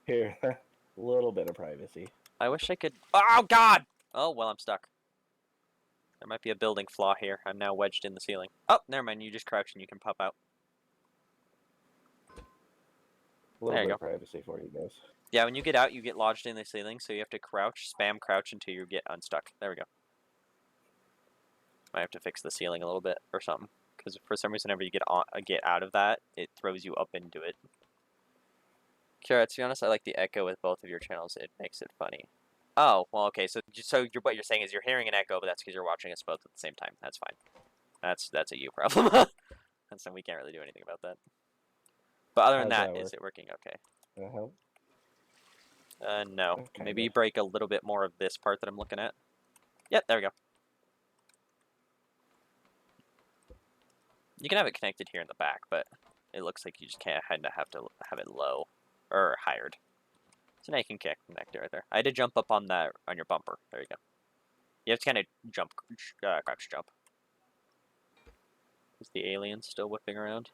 Here, a little bit of privacy. I wish I could. Oh God! Oh well, I'm stuck. There might be a building flaw here. I'm now wedged in the ceiling. Oh, never mind. You just crouch and you can pop out. A little There you bit go. of privacy for you guys. Yeah, when you get out, you get lodged in the ceiling, so you have to crouch, spam crouch until you get unstuck. There we go. Might have to fix the ceiling a little bit or something, because for some reason, whenever you get out of that, it throws you up into it. Kira, to be honest, I like the echo with both of your channels. It makes it funny. Oh, well, okay. So what you're saying is you're hearing an echo, but that's because you're watching us both at the same time. That's fine. That's a you problem. And so we can't really do anything about that. But other than How's that, that is work? it working okay? Can I help? No. Kinda. Maybe break a little bit more of this part that I'm looking at. Yep, there we go. You can have it connected here in the back, but it looks like you just can't have to have it low or hired. So now you can connect it right there. I had to jump up on your bumper. There you go. You have to kind of jump, crouch jump. Is the alien still whipping around?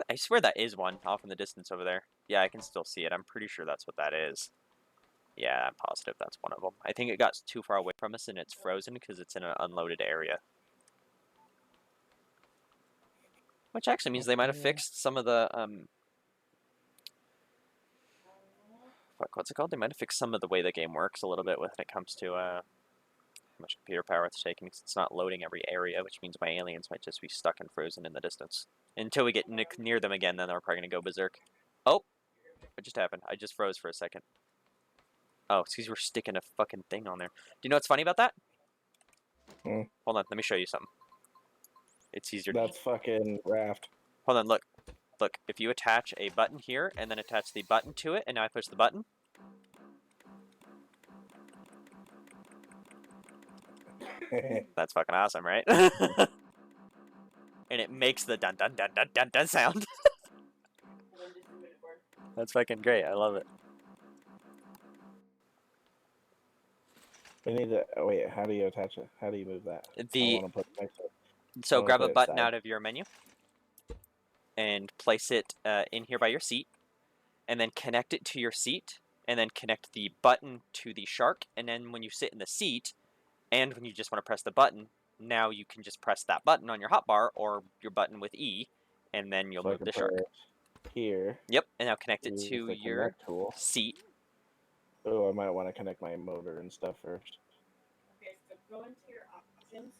I swear that is one off in the distance over there. Yeah, I can still see it. I'm pretty sure that's what that is. Yeah, I'm positive that's one of them. I think it got too far away from us and it's frozen because it's in an unloaded area. Which actually means they might have fixed some of the, what's it called? They might have fixed some of the way the game works a little bit when it comes to, how much computer power it's taking, because it's not loading every area, which means my aliens might just be stuck and frozen in the distance. Until we get near them again, then they're probably going to go berserk. Oh! What just happened? I just froze for a second. Oh, it's because we're sticking a fucking thing on there. Do you know what's funny about that? Hmm. Hold on, let me show you something. It's easier. That's fucking raft. Hold on, look. Look, if you attach a button here, and then attach the button to it, and now I push the button. That's fucking awesome, right? And it makes the dun dun dun dun dun dun sound. That's fucking great. I love it. We need to. Oh, wait, how do you attach it? How do you move that? I want to put it next to it. So grab a button out of your menu and place it in here by your seat, and then connect it to your seat, and then connect the button to the shark, and then when you sit in the seat, and when you just want to press the button, now you can just press that button on your hotbar or your button with E, and then you'll move the shark. Here. Yep, and now connect it to your seat. Oh, I might want to connect my motor and stuff first. Okay, so go into your options.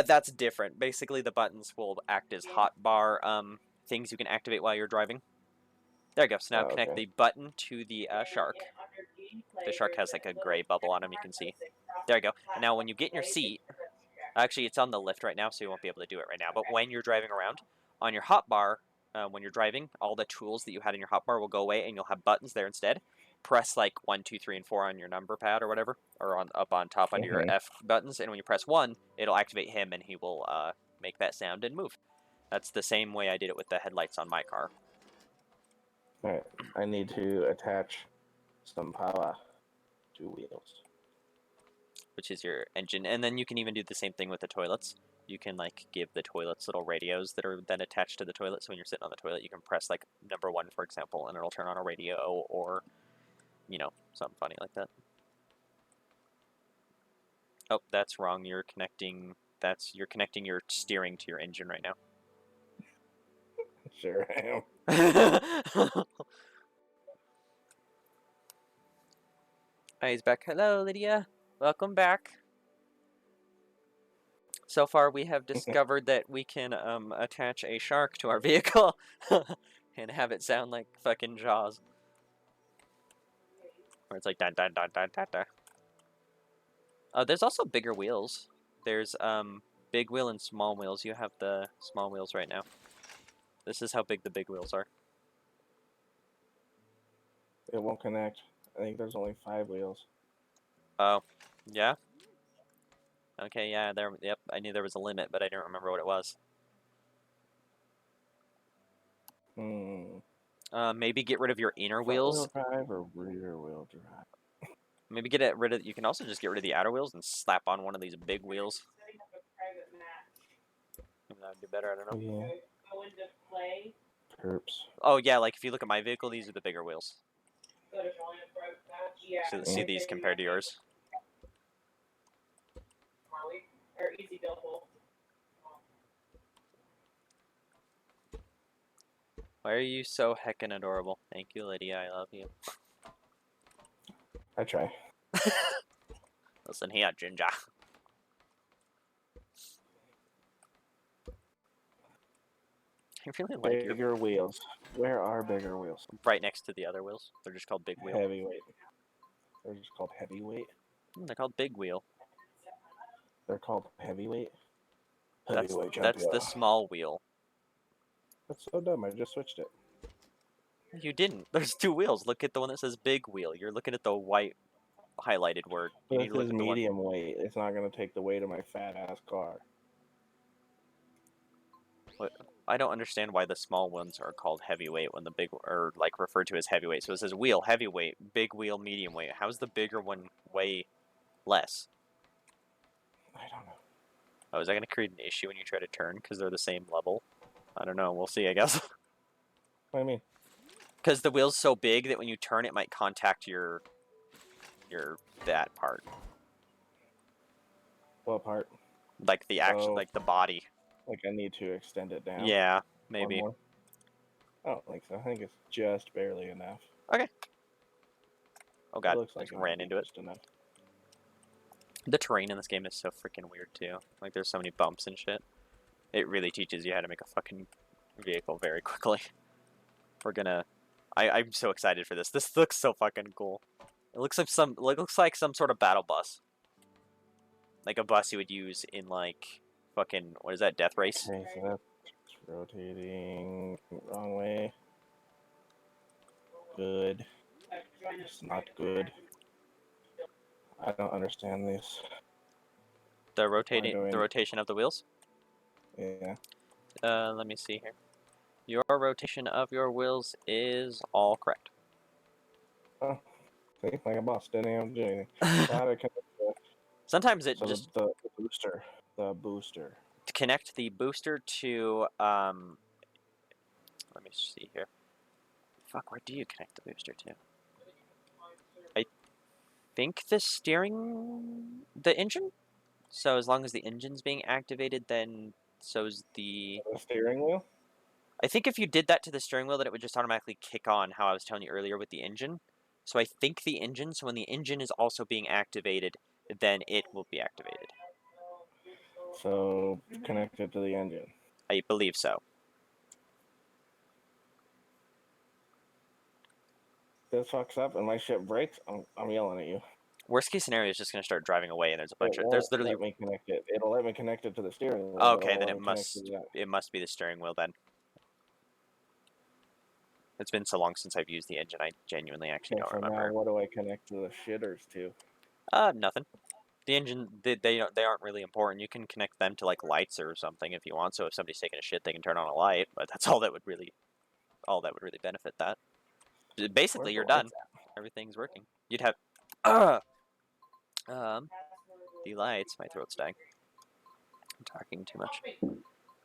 That's different. Basically, the buttons will act as hotbar things you can activate while you're driving. There you go. So now connect the button to the shark. The shark has like a gray bubble on him, you can see. There you go. And now when you get in your seat, actually it's on the lift right now, so you won't be able to do it right now. But when you're driving around, on your hotbar, when you're driving, all the tools that you had in your hotbar will go away, and you'll have buttons there instead. Press like 1, 2, 3, and 4 on your number pad or whatever, or up on top under your F buttons. And when you press 1, it'll activate him, and he will make that sound and move. That's the same way I did it with the headlights on my car. Alright, I need to attach some power to wheels. Which is your engine. And then you can even do the same thing with the toilets. You can like give the toilets little radios that are then attached to the toilet. So when you're sitting on the toilet, you can press like number 1, for example, and it'll turn on a radio or, you know, something funny like that. Oh, that's wrong. You're connecting your steering to your engine right now. Sure I am. He's back. Hello, Lydia. Welcome back. So far, we have discovered that we can attach a shark to our vehicle and have it sound like fucking Jaws. Where it's like dun dun dun dun dun dun. There's also bigger wheels. There's big wheel and small wheels. You have the small wheels right now. This is how big the big wheels are. It won't connect. I think there's only 5 wheels. Oh, yeah? Okay, yeah, yep, I knew there was a limit, but I didn't remember what it was. Maybe get rid of your inner wheels. Front wheel drive or rear wheel drive? Maybe you can also just get rid of the outer wheels and slap on one of these big wheels. Setting up a private match. That'd be better, I don't know. Yeah. Go into play. Herps. Oh yeah, like if you look at my vehicle, these are the bigger wheels. Yeah. See these compared to yours. Or easydillhole. Why are you so heckin' adorable? Thank you, Lydia. I love you. I try. Listen here, Ginger. I really like your Bigger wheels. Where are bigger wheels? right next to the other wheels. They're just called big wheel. Heavyweight. They're just called heavyweight. They're called big wheel. They're called heavyweight. That's Heavyweight that's the champion. small wheel. That's so dumb. I just switched it. You didn't. There's two wheels. Look at the one that says big wheel. You're looking at the white highlighted word. You But need this to look is at the one. medium weight. It's not going to take the weight of my fat ass car. I don't understand why the small ones are called heavyweight when the big are like referred to as heavyweight. So it says wheel heavyweight, big wheel medium weight. How's the bigger one weigh less? I don't know. Oh, is that going to create an issue when you try to turn because they're the same level? I don't know. We'll see, I guess. What do you mean? Because the wheel's so big that when you turn, it might contact your that part, What part? like the action, Oh. like the body. Like I need to extend it down. Yeah, One maybe. more? I don't think so. I think it's just barely enough. Okay. Oh god, It looks I like just ran into it. just enough. The terrain in this game is so freaking weird too. Like there's so many bumps and shit. It really teaches you how to make a fucking vehicle very quickly. We're gonna. I'm so excited for this. This looks so fucking cool. It looks like some sort of battle bus. Like a bus you would use in like fucking what is that, Death Race? Okay, so that's rotating wrong way. Good. It's not good. I don't understand this. The doing- rotation of the wheels. Yeah. Let me see here. Your rotation of your wheels is all correct. Oh, see, like a boss. Didn't even do anything. So how do I connect Sometimes it so just the booster? The booster. to connect the booster to let me see here. Fuck, where do you connect the booster to? I think the engine. So as long as the engine's being activated, then so's the. The steering wheel. I think if you did that to the steering wheel, that it would just automatically kick on. How I was telling you earlier with the engine. So I think the engine. So when the engine is also being activated, then it will be activated. So connect it to the engine. I believe so. This fucks up and my shit breaks. I'm yelling at you. Worst case scenario is just going to start driving away, and there's a bunch It of. There's won't literally. let me connect it. It'll let me connect it to the steering wheel. Okay, but then won't let me connect to that. it must be the steering wheel then. It's been so long since I've used the engine, I genuinely actually Okay, don't so remember. now what do I connect to the shitters to? Nothing. The engine, they aren't really important. You can connect them to like lights or something if you want. So if somebody's taking a shit, they can turn on a light. But that's all that would really benefit that. Basically, Where's the you're done. lights Everything's working. You'd have the lights. My throat's dying. I'm talking too much.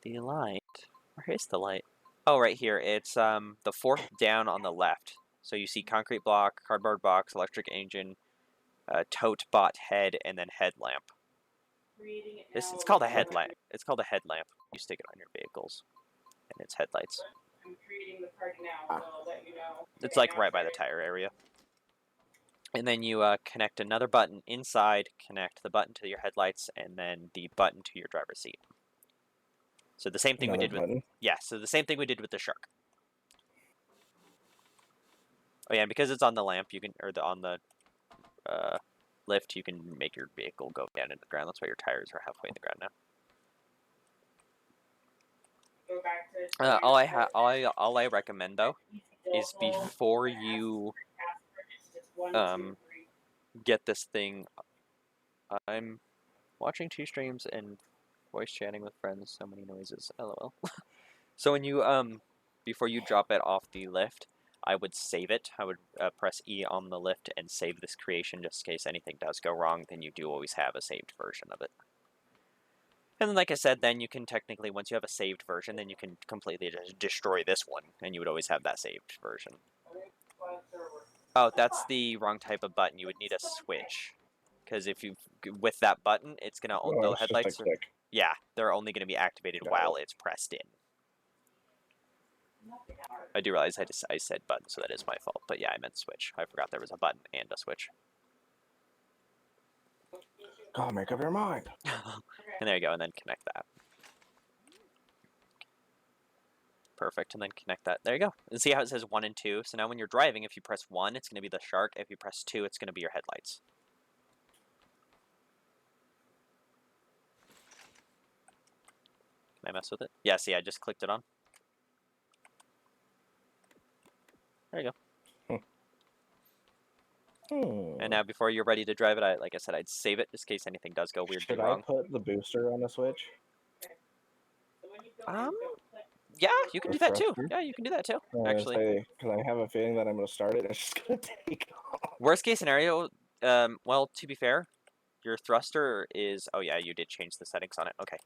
The light. Where is the light? Oh, right here. It's the fourth down on the left. So you see concrete block, cardboard box, electric engine, tote bot head, and then headlamp. It's called a headlamp. It's called a headlamp. You stick it on your vehicles, and it's headlights. I'm creating the card now, so I'll let you know. It's like right by the tire area. And then you connect another button inside, connect the button to your headlights, and then the button to your driver's seat. So the same thing we did with so the same thing we did with the shark. Oh yeah, and because it's on the lamp, you can on the lift, you can make your vehicle go down into the ground. That's why your tires are halfway in the ground now. Go back to All I recommend though is before you get this thing. I'm watching 2 streams and voice chatting with friends. So many noises. LOL. So when you before you drop it off the lift, I would save it. I would press E on the lift and save this creation just in case anything does go wrong. Then you do always have a saved version of it. And then, like I said, then you can technically, once you have a saved version, then you can completely just destroy this one, and you would always have that saved version. Oh, that's the wrong type of button. You would need a switch, because if you, with that button, it's gonna Oh, the it's just a headlights. click. Yeah, they're only gonna be activated Got while it's pressed in. I do realize I said button, so that is my fault. But yeah, I meant switch. I forgot there was a button and a switch. God, make up your mind. And there you go, and then connect that. Perfect, and then connect that. There you go. And see how it says 1 and 2? So now when you're driving, if you press 1, it's going to be the shark. If you press 2, it's going to be your headlights. Can I mess with it? Yeah, see, I just clicked it on. There you go. And now before you're ready to drive it, like I said, I'd save it just in case anything does go weirdly wrong. Should I put the booster on the switch? Yeah, you can do that too. Yeah, you can do that too, actually. Because I have a feeling that I'm going to start it and it's just going to take off. Worst case scenario, well, to be fair, your thruster is... Oh yeah, you did change the settings on it. Okay.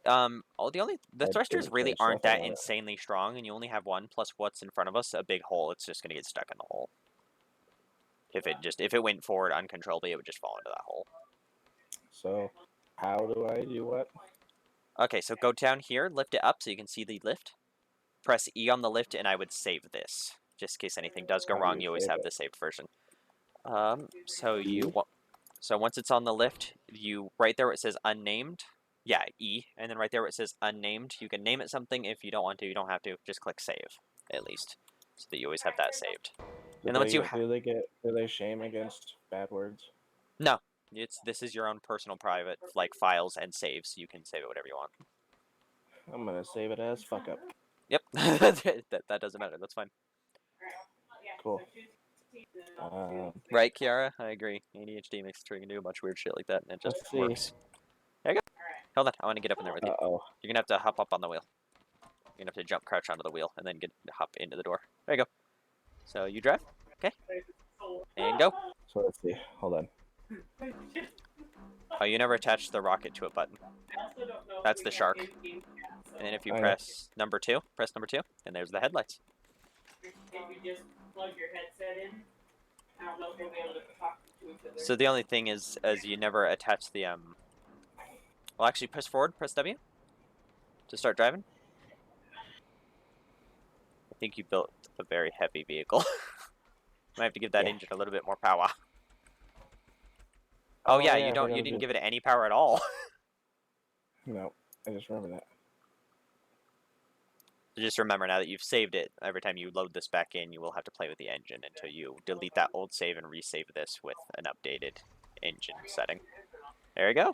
The thrusters really aren't that insanely strong, and you only have one, plus what's in front of us, a big hole. It's just going to get stuck in the hole. If it went forward uncontrollably, it would just fall into that hole. So, how do I do what? Okay, so go down here, lift it up so you can see the lift. Press E on the lift, and I would save this. Just in case anything does go wrong, you always have the saved version. So once it's on the lift, right there where it says unnamed, yeah, E, and then right there where it says unnamed, you can name it something. If you don't want to, you don't have to. Just click save, at least, so that you always have that saved. And then once you do they shame against bad words? No, this is your own personal private files and saves. You can save it whatever you want. I'm gonna save it as fuck up. Yep, that doesn't matter. That's fine. Cool. Right, Kiara? I agree. ADHD makes it so you can do a bunch of weird shit like that, and it just works. There you go. Hold on, I want to get up in there with you. You're gonna have to hop up on the wheel. You're gonna have to crouch onto the wheel, and then hop into the door. There you go. So you drive, okay? And go. So let's see. Hold on. Oh, you never attached the rocket to a button. That's the shark. And then if you press number 2, and there's the headlights. So the only thing is you never attach the well, actually press forward, press W to start driving. I think you built a very heavy vehicle. Might have to give that engine a little bit more power. Oh yeah, you didn't give it any power at all. No, I just remember that. Just remember now that you've saved it, every time you load this back in, you will have to play with the engine until you delete that old save and resave this with an updated engine setting. There you go.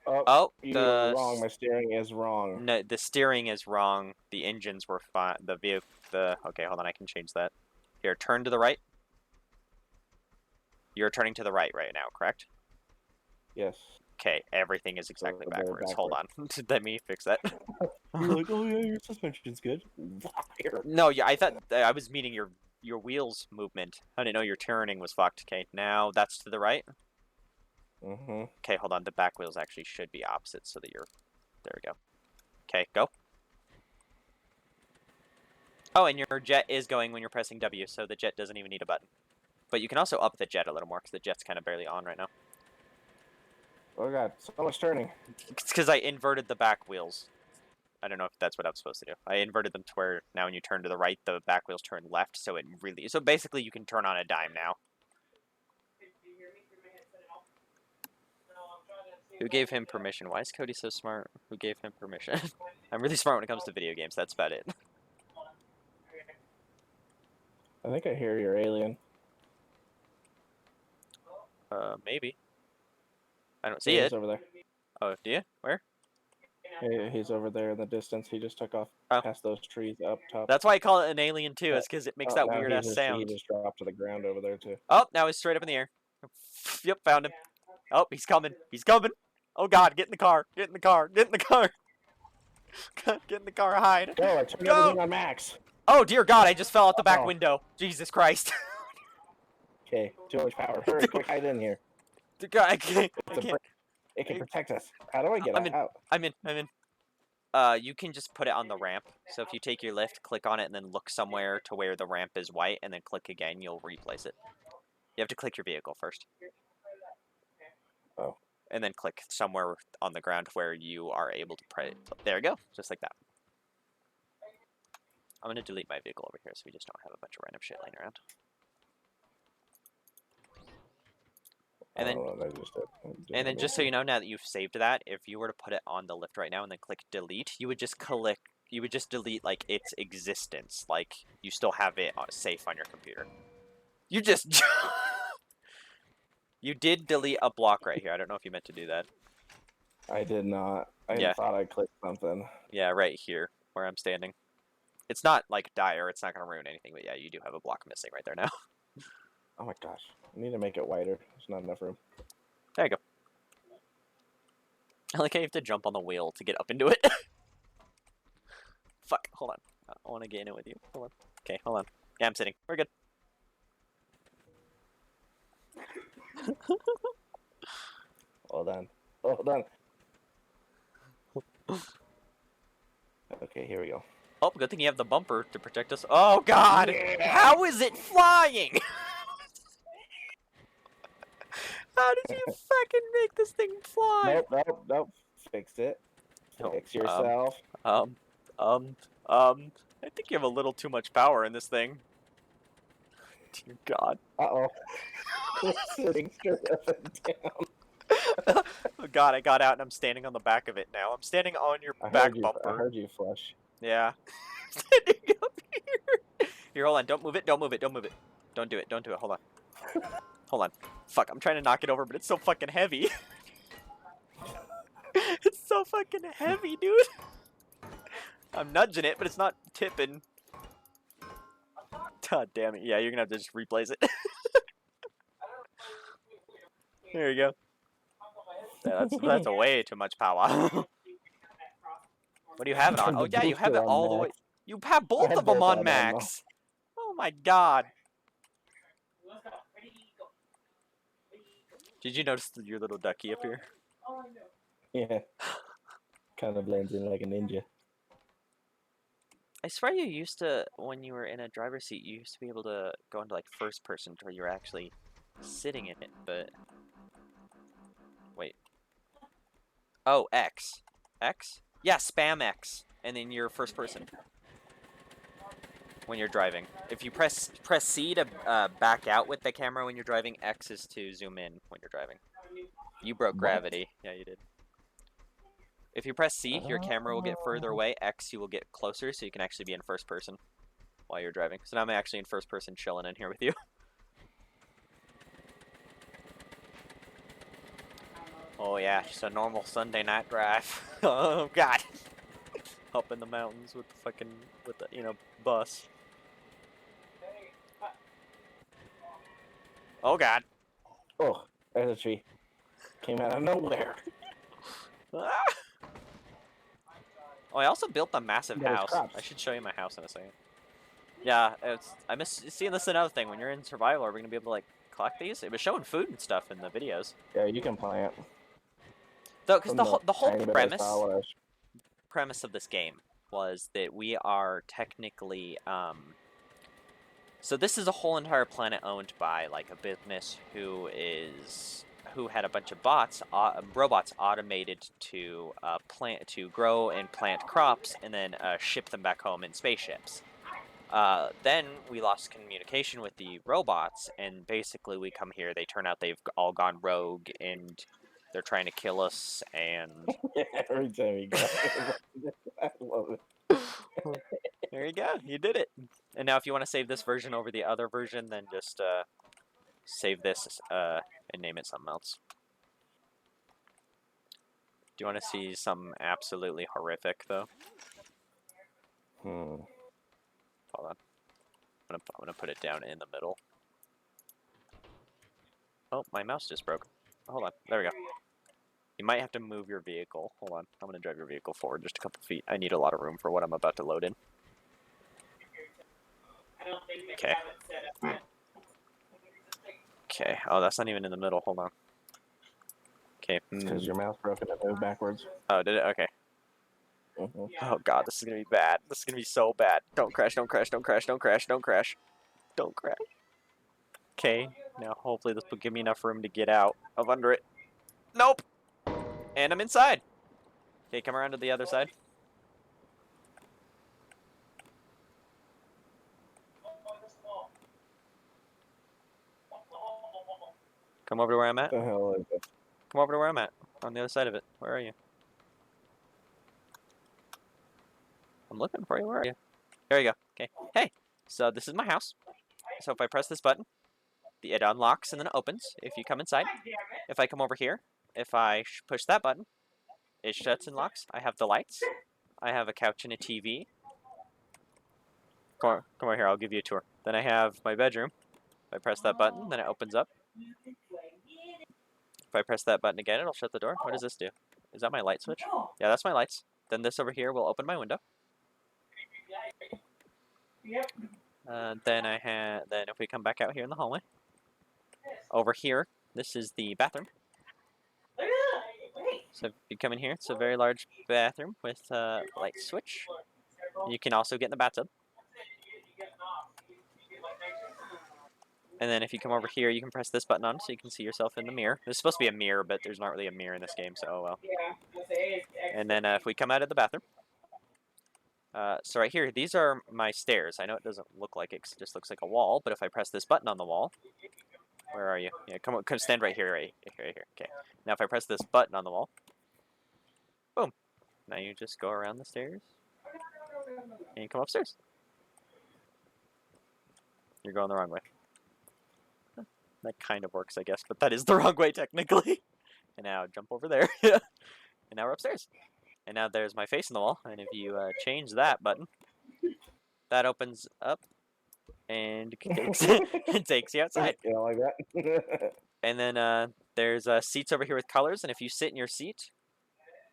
Oh, you're wrong. My steering is wrong. No, the steering is wrong. The engines were fine. Okay, hold on, I can change that. Here, turn to the right. You're turning to the right now, correct? Yes. Okay, everything is exactly backwards. Hold on. Let me fix that. You're like, oh yeah, your suspension's good. No, yeah, I thought I was meaning your wheels movement. I didn't know your turning was fucked. Okay, now that's to the right. Mm-hmm. Okay, hold on. The back wheels actually should be opposite so that you're... There we go. Okay, go. Oh, and your jet is going when you're pressing W, so the jet doesn't even need a button. But you can also up the jet a little more, because the jet's kind of barely on right now. Oh god, so much turning. It's because I inverted the back wheels. I don't know if that's what I'm supposed to do. I inverted them to where now when you turn to the right, the back wheels turn left, so so basically you can turn on a dime now. Who gave him permission? Why is Cody so smart? Who gave him permission? I'm really smart when it comes to video games, that's about it. I think I hear your alien. Maybe. I don't see it. He's over there. Oh, do you? Where? Hey, he's over there in the distance. He just took off past those trees up top. That's why I call it an alien too, is because it makes that weird ass sound. He just dropped to the ground over there too. Oh, now he's straight up in the air. Yep, found him. Oh, he's coming. He's coming. Oh god, get in the car. Get in the car. Get in the car. Get in the car, hide. Go, I turned everything on max. Oh dear god, I just fell out the back window. Jesus Christ. Okay, too much power. Hurry, quick, hide in here. I can't. It can protect us. How do I get I'm in. out? I'm in. I'm in. You can just put it on the ramp. So if you take your lift, click on it, and then look somewhere to where the ramp is white, and then click again, you'll replace it. You have to click your vehicle first. Oh. And then click somewhere on the ground where you are able to pray. There you go, just like that. I'm gonna delete my vehicle over here so we just don't have a bunch of random shit laying around. And then just so you know, now that you've saved that, if you were to put it on the lift right now and then click delete, you would just delete like its existence, like you still have it safe on your computer. You just you did delete a block right here. I don't know if you meant to do that. I did not. Yeah. Thought I clicked something. Yeah, right here where I'm standing. It's not like dire, it's not gonna ruin anything, but yeah, you do have a block missing right there now. Oh my gosh. I need to make it wider. There's not enough room. There you go. I like how you have to jump on the wheel to get up into it. Fuck, hold on. I want to get in it with you. Hold on. Okay, hold on. Yeah, I'm sitting. We're good. Hold on. Hold on. Okay, here we go. Oh, good thing you have the bumper to protect us. Oh, God! Yeah! How is it flying? How did you fucking make this thing fly? Nope. Fixed it. No, Fix yourself. I think you have a little too much power in this thing. Dear God. Uh-oh. It's sitting straight up and down. Oh God, I got out and I'm standing on the back of it now. I'm standing on your back bumper. I heard you flush. Yeah. Standing up here. Here, hold on. Don't move it. Don't move it. Don't move it. Don't do it. Don't do it. Hold on. Hold on. Fuck, I'm trying to knock it over, but it's so fucking heavy. It's so fucking heavy, dude. I'm nudging it, but it's not tipping. God damn it. Yeah, you're gonna have to just replace it. There you go. Yeah, that's way too much power. What do you have it on? Oh yeah, you have it all the way. You have both of them on max. Oh my God. Did you notice your little ducky up here? Yeah. Kind of blends in like a ninja. I swear you used to, when you were in a driver's seat, you used to be able to go into like first person to where you were actually sitting in it, but... Wait. Oh, X. X? Yeah, spam X. And then you're first person. When you're driving. If you press C to back out with the camera when you're driving, X is to zoom in when you're driving. You broke gravity. Yeah, you did. If you press C, your camera will get further away. X, you will get closer, so you can actually be in first person while you're driving. So now I'm actually in first person chilling in here with you. Oh yeah, just a normal Sunday night drive. Oh God. Up in the mountains with the fucking, bus. Oh God. Oh, there's a tree. Came out of nowhere. Ah! Oh, I also built a massive There's house. crops. I should show you my house in a second. Yeah, I miss seeing this another thing. When you're in survival, are we gonna be able to like collect these? It was showing food and stuff in the videos. Yeah, you can plant. Though, because the whole tiny bit I saw premise of this game was that we are technically so this is a whole entire planet owned by like a business who had a bunch of robots automated to grow and plant crops and then ship them back home in spaceships. Then we lost communication with the robots, and basically we come here. They turn out they've all gone rogue, and they're trying to kill us. And every time you go, I love it. There you go. You did it. And now, if you want to save this version over the other version, then just save this and name it something else. Do you want to see something absolutely horrific, though? Hmm. Hold on. I'm gonna put it down in the middle. Oh, my mouse just broke. Hold on. There we go. You might have to move your vehicle. Hold on. I'm gonna drive your vehicle forward just a couple feet. I need a lot of room for what I'm about to load in. Okay. Okay. Oh, that's not even in the middle. Hold on. Okay. Because your mouse broke and it moved backwards. Oh, did it? Okay. Mhm. Oh god, this is gonna be bad. This is gonna be so bad. Don't crash, don't crash, don't crash, don't crash, don't crash. Don't crash. Okay, now hopefully this will give me enough room to get out of under it. Nope! And I'm inside! Okay, come around to the other side. Come over to where I'm at. What the hell is it? Come over to where I'm at. On the other side of it. Where are you? I'm looking for you. Where are you? There you go. Okay. Hey! So this is my house. So if I press this button, it unlocks and then it opens if you come inside. If I come over here, if I push that button, it shuts and locks. I have the lights. I have a couch and a TV. Come over here, I'll give you a tour. Then I have my bedroom. If I press that button, then it opens up. If I press that button again, it'll shut the door. What does this do? Is that my light switch? Yeah, that's my lights. Then this over here will open my window. Yep. Then if we come back out here in the hallway, over here, this is the bathroom. So if you come in here, it's a very large bathroom with a light switch. You can also get in the bathtub. And then if you come over here, you can press this button on so you can see yourself in the mirror. There's supposed to be a mirror, but there's not really a mirror in this game, so oh well. And then if we come out of the bathroom, so right here, these are my stairs. I know it doesn't look like it 'cause it just looks like a wall, but if I press this button on the wall, where are you? Yeah, come stand right here, right here. Okay. Now if I press this button on the wall, boom. Now you just go around the stairs and you come upstairs. You're going the wrong way. That kind of works, I guess, but that is the wrong way technically. And now jump over there. And now we're upstairs. And now there's my face in the wall. And if you change that button, that opens up and it takes you outside. You know, like that? And then there's seats over here with colors. And if you sit in your seat,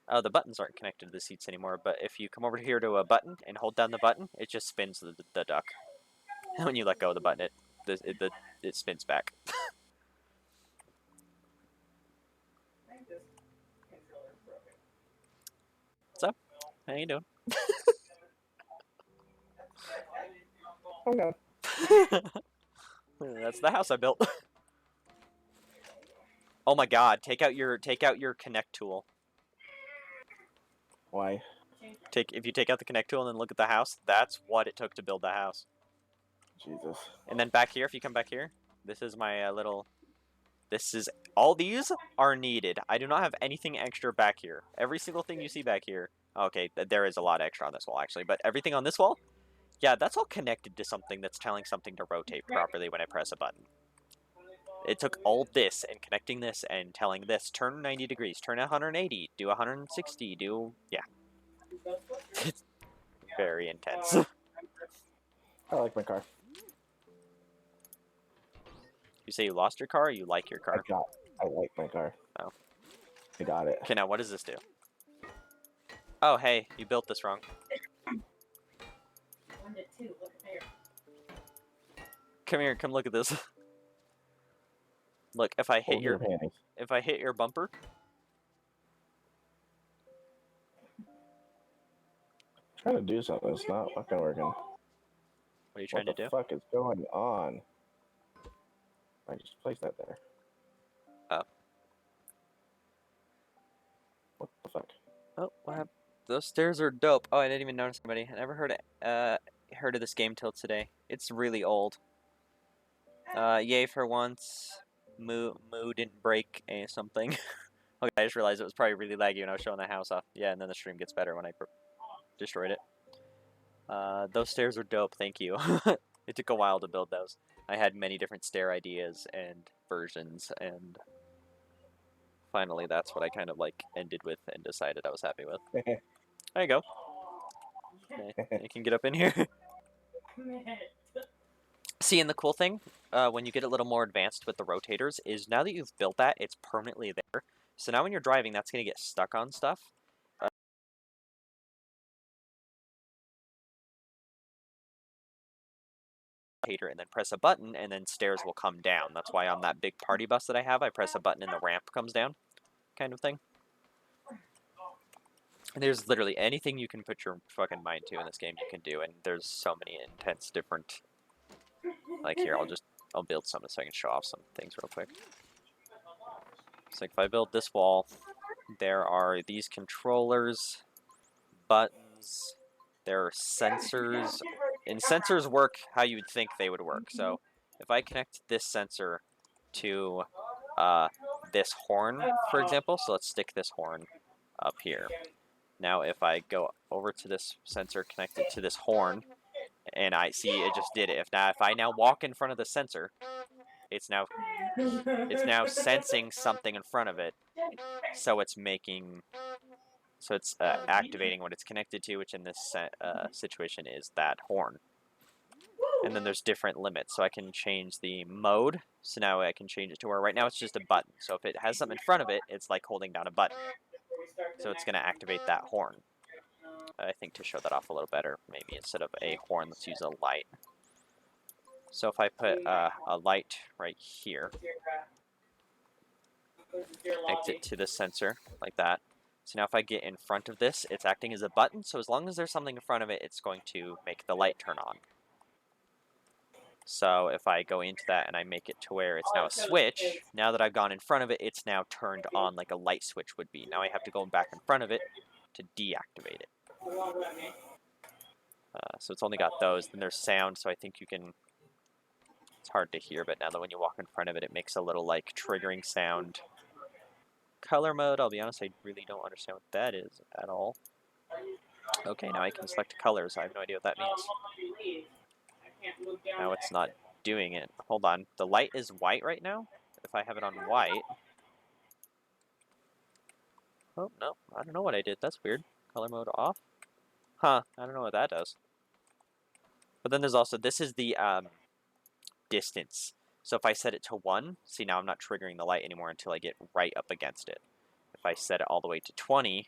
oh, the buttons aren't connected to the seats anymore. But if you come over here to a button and hold down the button, it just spins the duck. And when you let go of the button, it spins back. What's up? How you doing? Okay. That's the house I built. Oh my god, take out your connect tool. Why? If you take out the connect tool and then look at the house, that's what it took to build the house. Jesus. And then back here, if you come back here, this is my all these are needed. I do not have anything extra back here. Every single thing you see back here, okay, there is a lot extra on this wall actually, but everything on this wall, yeah, that's all connected to something that's telling something to rotate properly when I press a button. It took all this and connecting this and telling this, turn 90 degrees, turn 180, do 160, yeah. It's very intense. I like my car. You say you lost your car or you like your car? I like my car. Oh. I got it. Okay, now what does this do? Oh, hey, you built this wrong. 1 to 2. Look at there. Come here, come look at this. Look, if I hit Hold your panties. bumper, Trying to do something. It's not fucking working. what are you trying to do? What the fuck is going on? I just placed that there. Oh. What the fuck? Oh, what happened? Those stairs are dope. Oh, I didn't even notice anybody. I never heard of this game till today. It's really old. Yay for once. Moo didn't break something. Okay, I just realized it was probably really laggy when I was showing the house off. Yeah, and then the stream gets better when I destroyed it. Those stairs are dope, thank you. It took a while to build those. I had many different stair ideas and versions, and finally that's what I kind of like ended with and decided I was happy with. There you go. I can get up in here. See, and the cool thing, when you get a little more advanced with the rotators, is now that you've built that, it's permanently there. So now when you're driving, that's going to get stuck on stuff. And then press a button, and then stairs will come down. That's why on that big party bus that I have, I press a button and the ramp comes down. kind of thing. And there's literally anything you can put your fucking mind to in this game you can do, and there's so many intense different. Like here, I'll build something so I can show off some things real quick. So like if I build this wall, there are these controllers, buttons, there are sensors, and sensors work how you would think they would work. So if I connect this sensor to this horn, for example, so let's stick this horn up here. Now if I go over to this sensor connected to this horn, and I see it just did it. If I now walk in front of the sensor, it's now sensing something in front of it, so it's activating what it's connected to, which in this situation is that horn. And then there's different limits, so I can change the mode. So now I can change it to where right now it's just a button. So if it has something in front of it, it's like holding down a button. So it's going to activate that horn. I think to show that off a little better, maybe instead of a horn, let's use a light. So if I put a light right here, connect it to the sensor like that. So now if I get in front of this, it's acting as a button. So as long as there's something in front of it, it's going to make the light turn on. So if I go into that and I make it to where it's now a switch, now that I've gone in front of it, it's now turned on like a light switch would be. Now I have to go back in front of it to deactivate it. So it's only got those. Then there's sound, so I think you can... It's hard to hear, but now that when you walk in front of it, it makes a little like triggering sound. Color mode, I'll be honest, I really don't understand what that is at all. Okay, now I can select colors. I have no idea what that means. Now it's not doing it. Hold on. The light is white right now? If I have it on white... Oh, no. I don't know what I did. That's weird. Color mode off? Huh. I don't know what that does. But then there's also... This is the distance. So if I set it to 1, see now I'm not triggering the light anymore until I get right up against it. If I set it all the way to 20...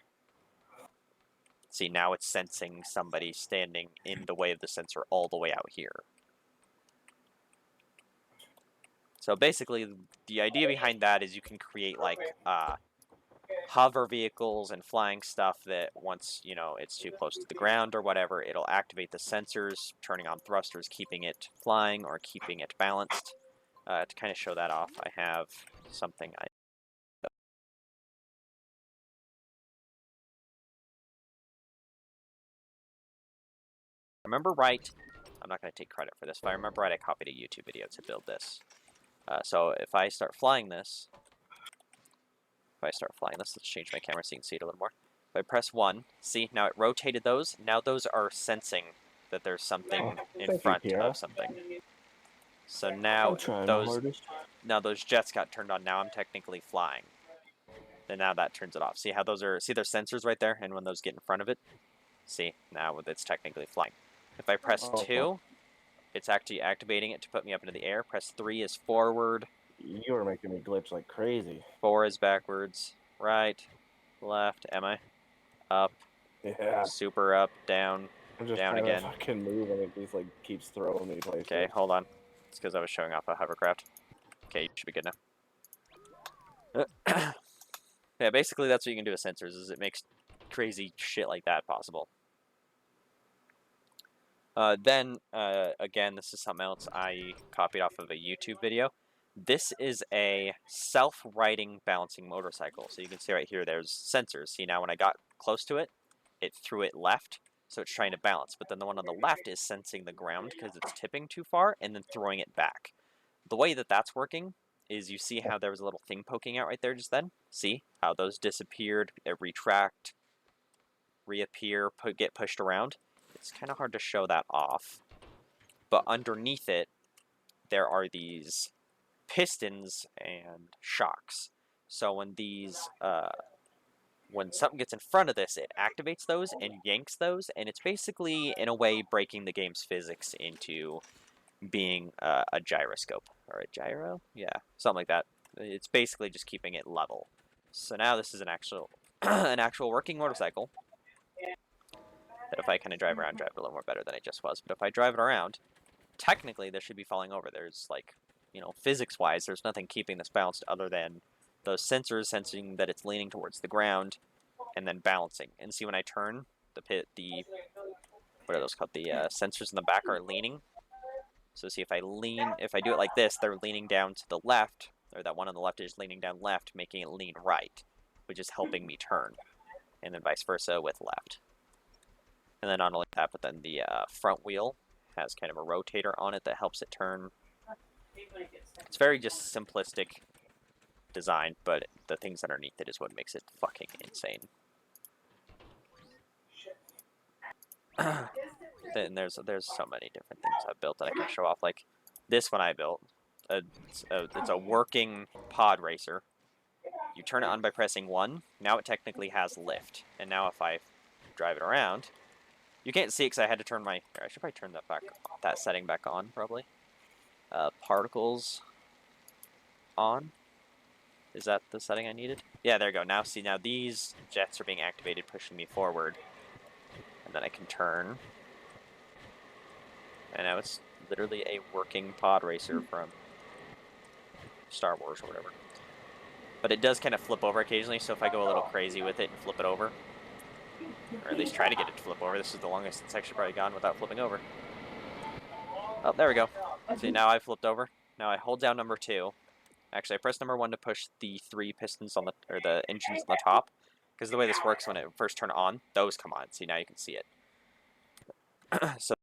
See, now it's sensing somebody standing in the way of the sensor all the way out here. So basically, the idea behind that is you can create like hover vehicles and flying stuff that once, you know, it's too close to the ground or whatever, it'll activate the sensors, turning on thrusters, keeping it flying or keeping it balanced. To kind of show that off, I have something I... remember right, I'm not going to take credit for this, but I remember right, I copied a YouTube video to build this. So if I start flying this, let's change my camera so you can see it a little more. If I press 1, see, now it rotated those. Now those are sensing that there's something in front of something. So now those jets got turned on. Now I'm technically flying. And now that turns it off. See how those are, see there's sensors right there? And when those get in front of it, see, now it's technically flying. If I press 2, it's actually activating it to put me up into the air. Press 3 is forward. You are making me glitch like crazy. 4 is backwards. Right, left, am I? Up. Yeah. Super up, down, I'm just down again. Fucking move and it just like keeps throwing me places. Okay, hold on. It's because I was showing off a hovercraft. Okay, you should be good now. Yeah, basically that's what you can do with sensors, is it makes crazy shit like that possible. Then, again, this is something else I copied off of a YouTube video. This is a self-righting balancing motorcycle. So you can see right here, there's sensors. See, now when I got close to it, it threw it left, so it's trying to balance. But then the one on the left is sensing the ground because it's tipping too far and then throwing it back. The way that that's working is you see how there was a little thing poking out right there just then? See how those disappeared, they retract, reappear, get pushed around? It's kind of hard to show that off. But underneath it, there are these pistons and shocks. So when these, when something gets in front of this, it activates those and yanks those, and it's basically, in a way, breaking the game's physics into being a gyroscope. Or a gyro? Yeah, something like that. It's basically just keeping it level. So now this is an actual, an actual working motorcycle. That if I kind of drive it a little more better than it just was. But if I drive it around, technically this should be falling over. There's like, you know, physics-wise, there's nothing keeping this balanced other than those sensors sensing that it's leaning towards the ground, and then balancing. And see, when I turn, what are those called? The sensors in the back are leaning. So see, if I do it like this, they're leaning down to the left, or that one on the left is leaning down left, making it lean right, which is helping me turn. And then vice versa with left. And then not only that, but then the front wheel has kind of a rotator on it that helps it turn. It's very just simplistic design, but the things underneath it is what makes it fucking insane. Then there's so many different things I've built that I can show off. Like this one I built. It's a working pod racer. You turn it on by pressing 1. Now it technically has lift. And now if I drive it around, you can't see it because I had to turn my... Here, I should probably turn that setting back on, probably. Particles on. Is that the setting I needed? Yeah, there we go. Now see, now these jets are being activated, pushing me forward. And then I can turn. And now it's literally a working pod racer from Star Wars or whatever. But it does kind of flip over occasionally, so if I go a little crazy with it and flip it over, or at least try to get it to flip over, this is the longest it's actually probably gone without flipping over. Oh, there we go. See, now I flipped over. Now I hold down number 2. Actually, I press number 1 to push the 3 pistons on the engines on the top, because the way this works, when it first turn on, those come on. See, now you can see it. So